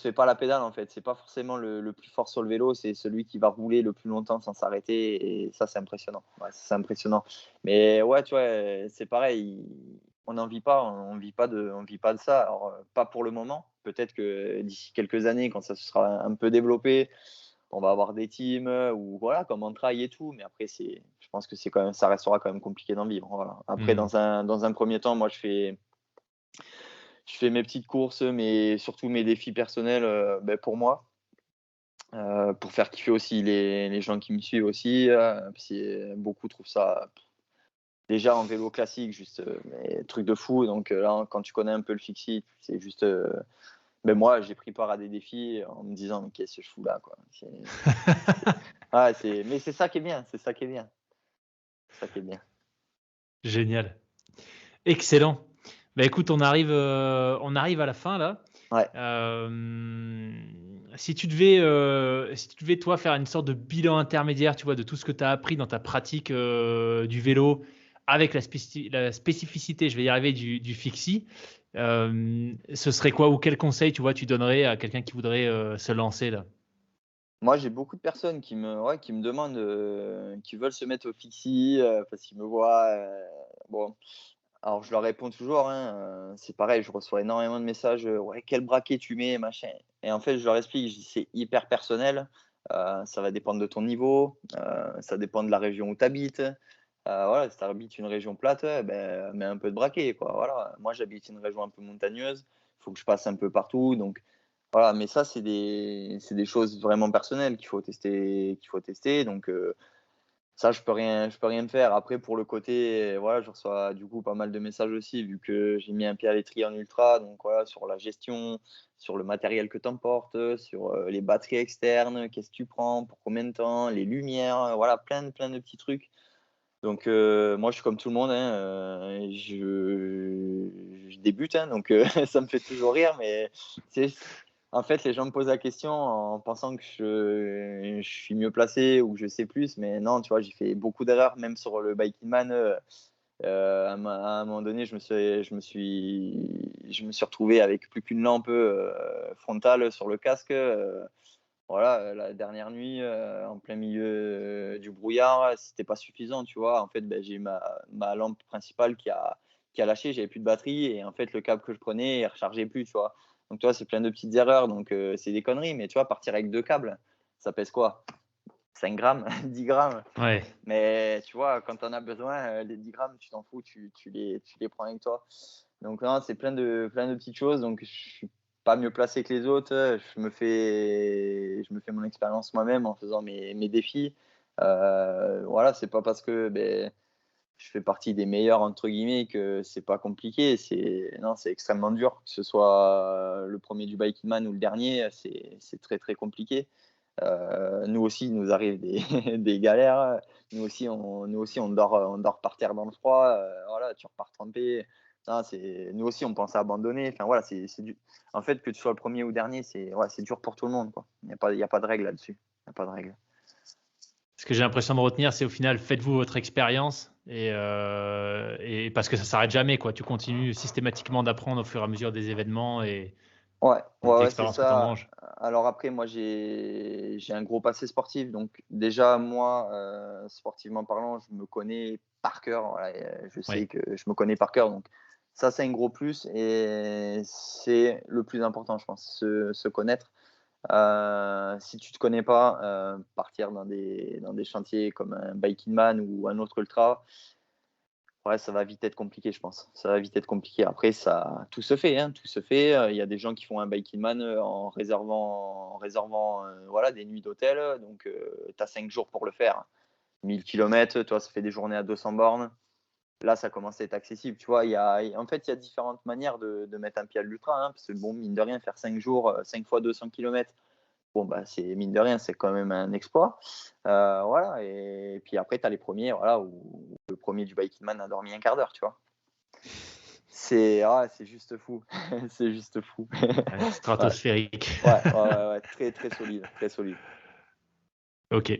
A: fait pas la pédale en fait. C'est pas forcément le plus fort sur le vélo, c'est celui qui va rouler le plus longtemps sans s'arrêter. Et ça, c'est impressionnant. Ouais, c'est impressionnant. Mais ouais, tu vois, c'est pareil. On n'en vit pas, on vit pas de ça. Alors, pas pour le moment. Peut-être que d'ici quelques années, quand ça se sera un peu développé, on va avoir des teams ou voilà, comme on travaille et tout. Mais après, je pense que c'est quand même, ça restera quand même compliqué d'en vivre. Voilà. Après,
B: Hmm.
A: dans un premier temps, moi, je fais mes petites courses, mais surtout mes défis personnels pour moi, pour faire kiffer aussi les gens qui me suivent aussi. Beaucoup trouvent ça déjà en vélo classique, juste mais, truc de fou. Donc là, quand tu connais un peu le fixie, c'est juste. Moi, j'ai pris part à des défis en me disant, mais qu'est-ce que je fous là, quoi. Mais c'est ça qui est bien, c'est ça qui est bien. C'est ça qui est bien.
B: Génial. Excellent. Bah, écoute, on arrive à la fin là.
A: Ouais.
B: Si tu devais toi faire une sorte de bilan intermédiaire, tu vois, de tout ce que tu as appris dans ta pratique du vélo avec la spécificité, je vais y arriver, du fixie, ce serait quoi ou quel conseil tu donnerais à quelqu'un qui voudrait se lancer là?
A: Moi, j'ai beaucoup de personnes qui me demandent, qui veulent se mettre au fixie, parce qu'ils me voient, bon, alors je leur réponds toujours, hein, c'est pareil, je reçois énormément de messages, «Ouais, quel braquet tu mets?» machin, et en fait, je leur explique, je dis: «C'est hyper personnel, ça va dépendre de ton niveau, ça dépend de la région où tu habites». Voilà, si tu habites une région plate, mets un peu de braquet, quoi, voilà. Moi, j'habite une région un peu montagneuse, il faut que je passe un peu partout, donc voilà, mais ça, c'est des choses vraiment personnelles qu'il faut tester, donc ça, je peux rien faire. Après, pour le côté, voilà, je reçois du coup pas mal de messages aussi, vu que j'ai mis un pied à l'étrier en ultra, donc voilà, sur la gestion, sur le matériel que tu emportes, sur les batteries externes, qu'est-ce que tu prends, pour combien de temps, les lumières, voilà, plein de petits trucs. Donc moi, je suis comme tout le monde, hein, je débute, hein, donc ça me fait toujours rire, mais c'est en fait, les gens me posent la question en pensant que je suis mieux placé ou que je sais plus, mais non, tu vois, j'ai fait beaucoup d'erreurs, même sur le Bike in Man, à un moment donné, je me suis retrouvé avec plus qu'une lampe, frontale sur le casque, voilà, la dernière nuit, en plein milieu, du brouillard, c'était pas suffisant, tu vois? En fait, j'ai eu ma lampe principale qui a lâché, j'avais plus de batterie et en fait, le câble que je prenais, il rechargeait plus, tu vois? Donc tu vois, c'est plein de petites erreurs, donc c'est des conneries, mais tu vois, partir avec 2 câbles, ça pèse quoi? 5 grammes, 10 grammes.
B: Ouais.
A: Mais tu vois, quand tu en as besoin, les 10 grammes, tu t'en fous, tu les prends avec toi. Donc non, c'est plein de petites choses, donc je suis pas mieux placé que les autres, je me fais mon expérience moi-même en faisant mes défis. Voilà, c'est pas parce que, je fais partie des «meilleurs» entre guillemets que c'est pas compliqué. Non, c'est extrêmement dur, que ce soit le premier du Bike in Man ou le dernier, c'est très, très compliqué. Nous aussi, il nous arrive des des galères. Nous aussi, on dort par terre dans le froid, voilà, tu repars trempé. Non, nous aussi, on pense à abandonner. Enfin voilà, c'est du en fait, que tu sois le premier ou dernier, c'est dur pour tout le monde, quoi. Il y a pas de règle là-dessus. Il y a pas de règle.
B: Ce que j'ai l'impression de retenir, c'est au final, faites-vous votre expérience et parce que ça s'arrête jamais, quoi. Tu continues systématiquement d'apprendre au fur et à mesure des événements et
A: Ouais,
B: des
A: ouais, ouais, c'est
B: expériences que tu
A: ça.
B: manges.
A: Alors après, moi, j'ai un gros passé sportif, donc déjà, moi, sportivement parlant, je me connais par cœur. Voilà, je sais
B: Ouais.
A: que je me connais par cœur, donc ça, c'est un gros plus et c'est le plus important, je pense, se connaître. Si tu te connais pas, partir dans des chantiers comme un Bike in Man ou un autre ultra, ouais, ça va vite être compliqué, je pense. Ça va vite être compliqué. Après, tout se fait, hein, tout se fait. Il y a des gens qui font un Bike in Man, en réservant, voilà, des nuits d'hôtel. Donc, tu as 5 jours pour le faire. 1000 kilomètres, toi, ça fait des journées à 200 bornes. Là, ça commence à être accessible. Tu vois, en fait, il y a différentes manières de mettre un pied à l'ultra, hein, parce que bon, mine de rien, faire 5 jours, 5 fois 200 kilomètres, bon, c'est mine de rien, c'est quand même un exploit. Voilà, et puis après, tu as les premiers, voilà, où le premier du Bike in Man a dormi un quart d'heure, tu vois. C'est juste fou. C'est juste fou.
B: Ouais,
A: Ouais,
B: stratosphérique.
A: ouais, ouais, ouais, ouais, très, très solide, très solide.
B: OK.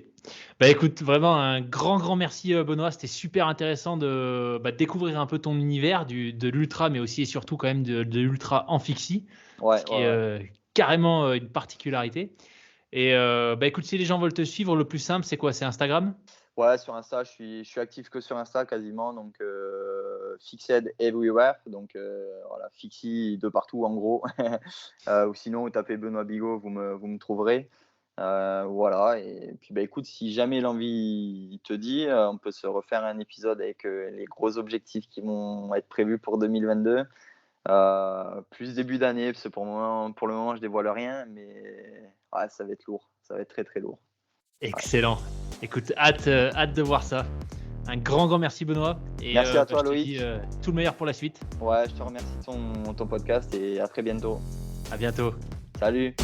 B: Bah, écoute, vraiment un grand merci, Benoît. C'était super intéressant de découvrir un peu ton univers de l'ultra, mais aussi et surtout quand même de l'ultra en fixie, ce
A: Ouais,
B: qui
A: ouais,
B: est,
A: ouais.
B: carrément, une particularité et écoute, si les gens veulent te suivre, le plus simple, c'est quoi? C'est Instagram?
A: Ouais, sur Insta, je suis actif que sur Insta quasiment, donc Fixed Everywhere, donc voilà, Fixie de partout en gros. Ou sinon, vous tapez Benoît Bigot, vous me trouverez. Voilà, et puis écoute, si jamais l'envie te dit, on peut se refaire un épisode avec les gros objectifs qui vont être prévus pour 2022. Plus début d'année, parce que pour le moment, je dévoile rien, mais ouais, ça va être lourd, ça va être très très lourd. Ouais.
B: Excellent. Écoute, hâte de voir ça. Un grand merci Benoît et
A: Merci à toi,
B: je te dis,
A: Loïc.
B: tout le meilleur pour la suite.
A: Ouais, je te remercie de ton podcast et à très bientôt.
B: À bientôt.
A: Salut!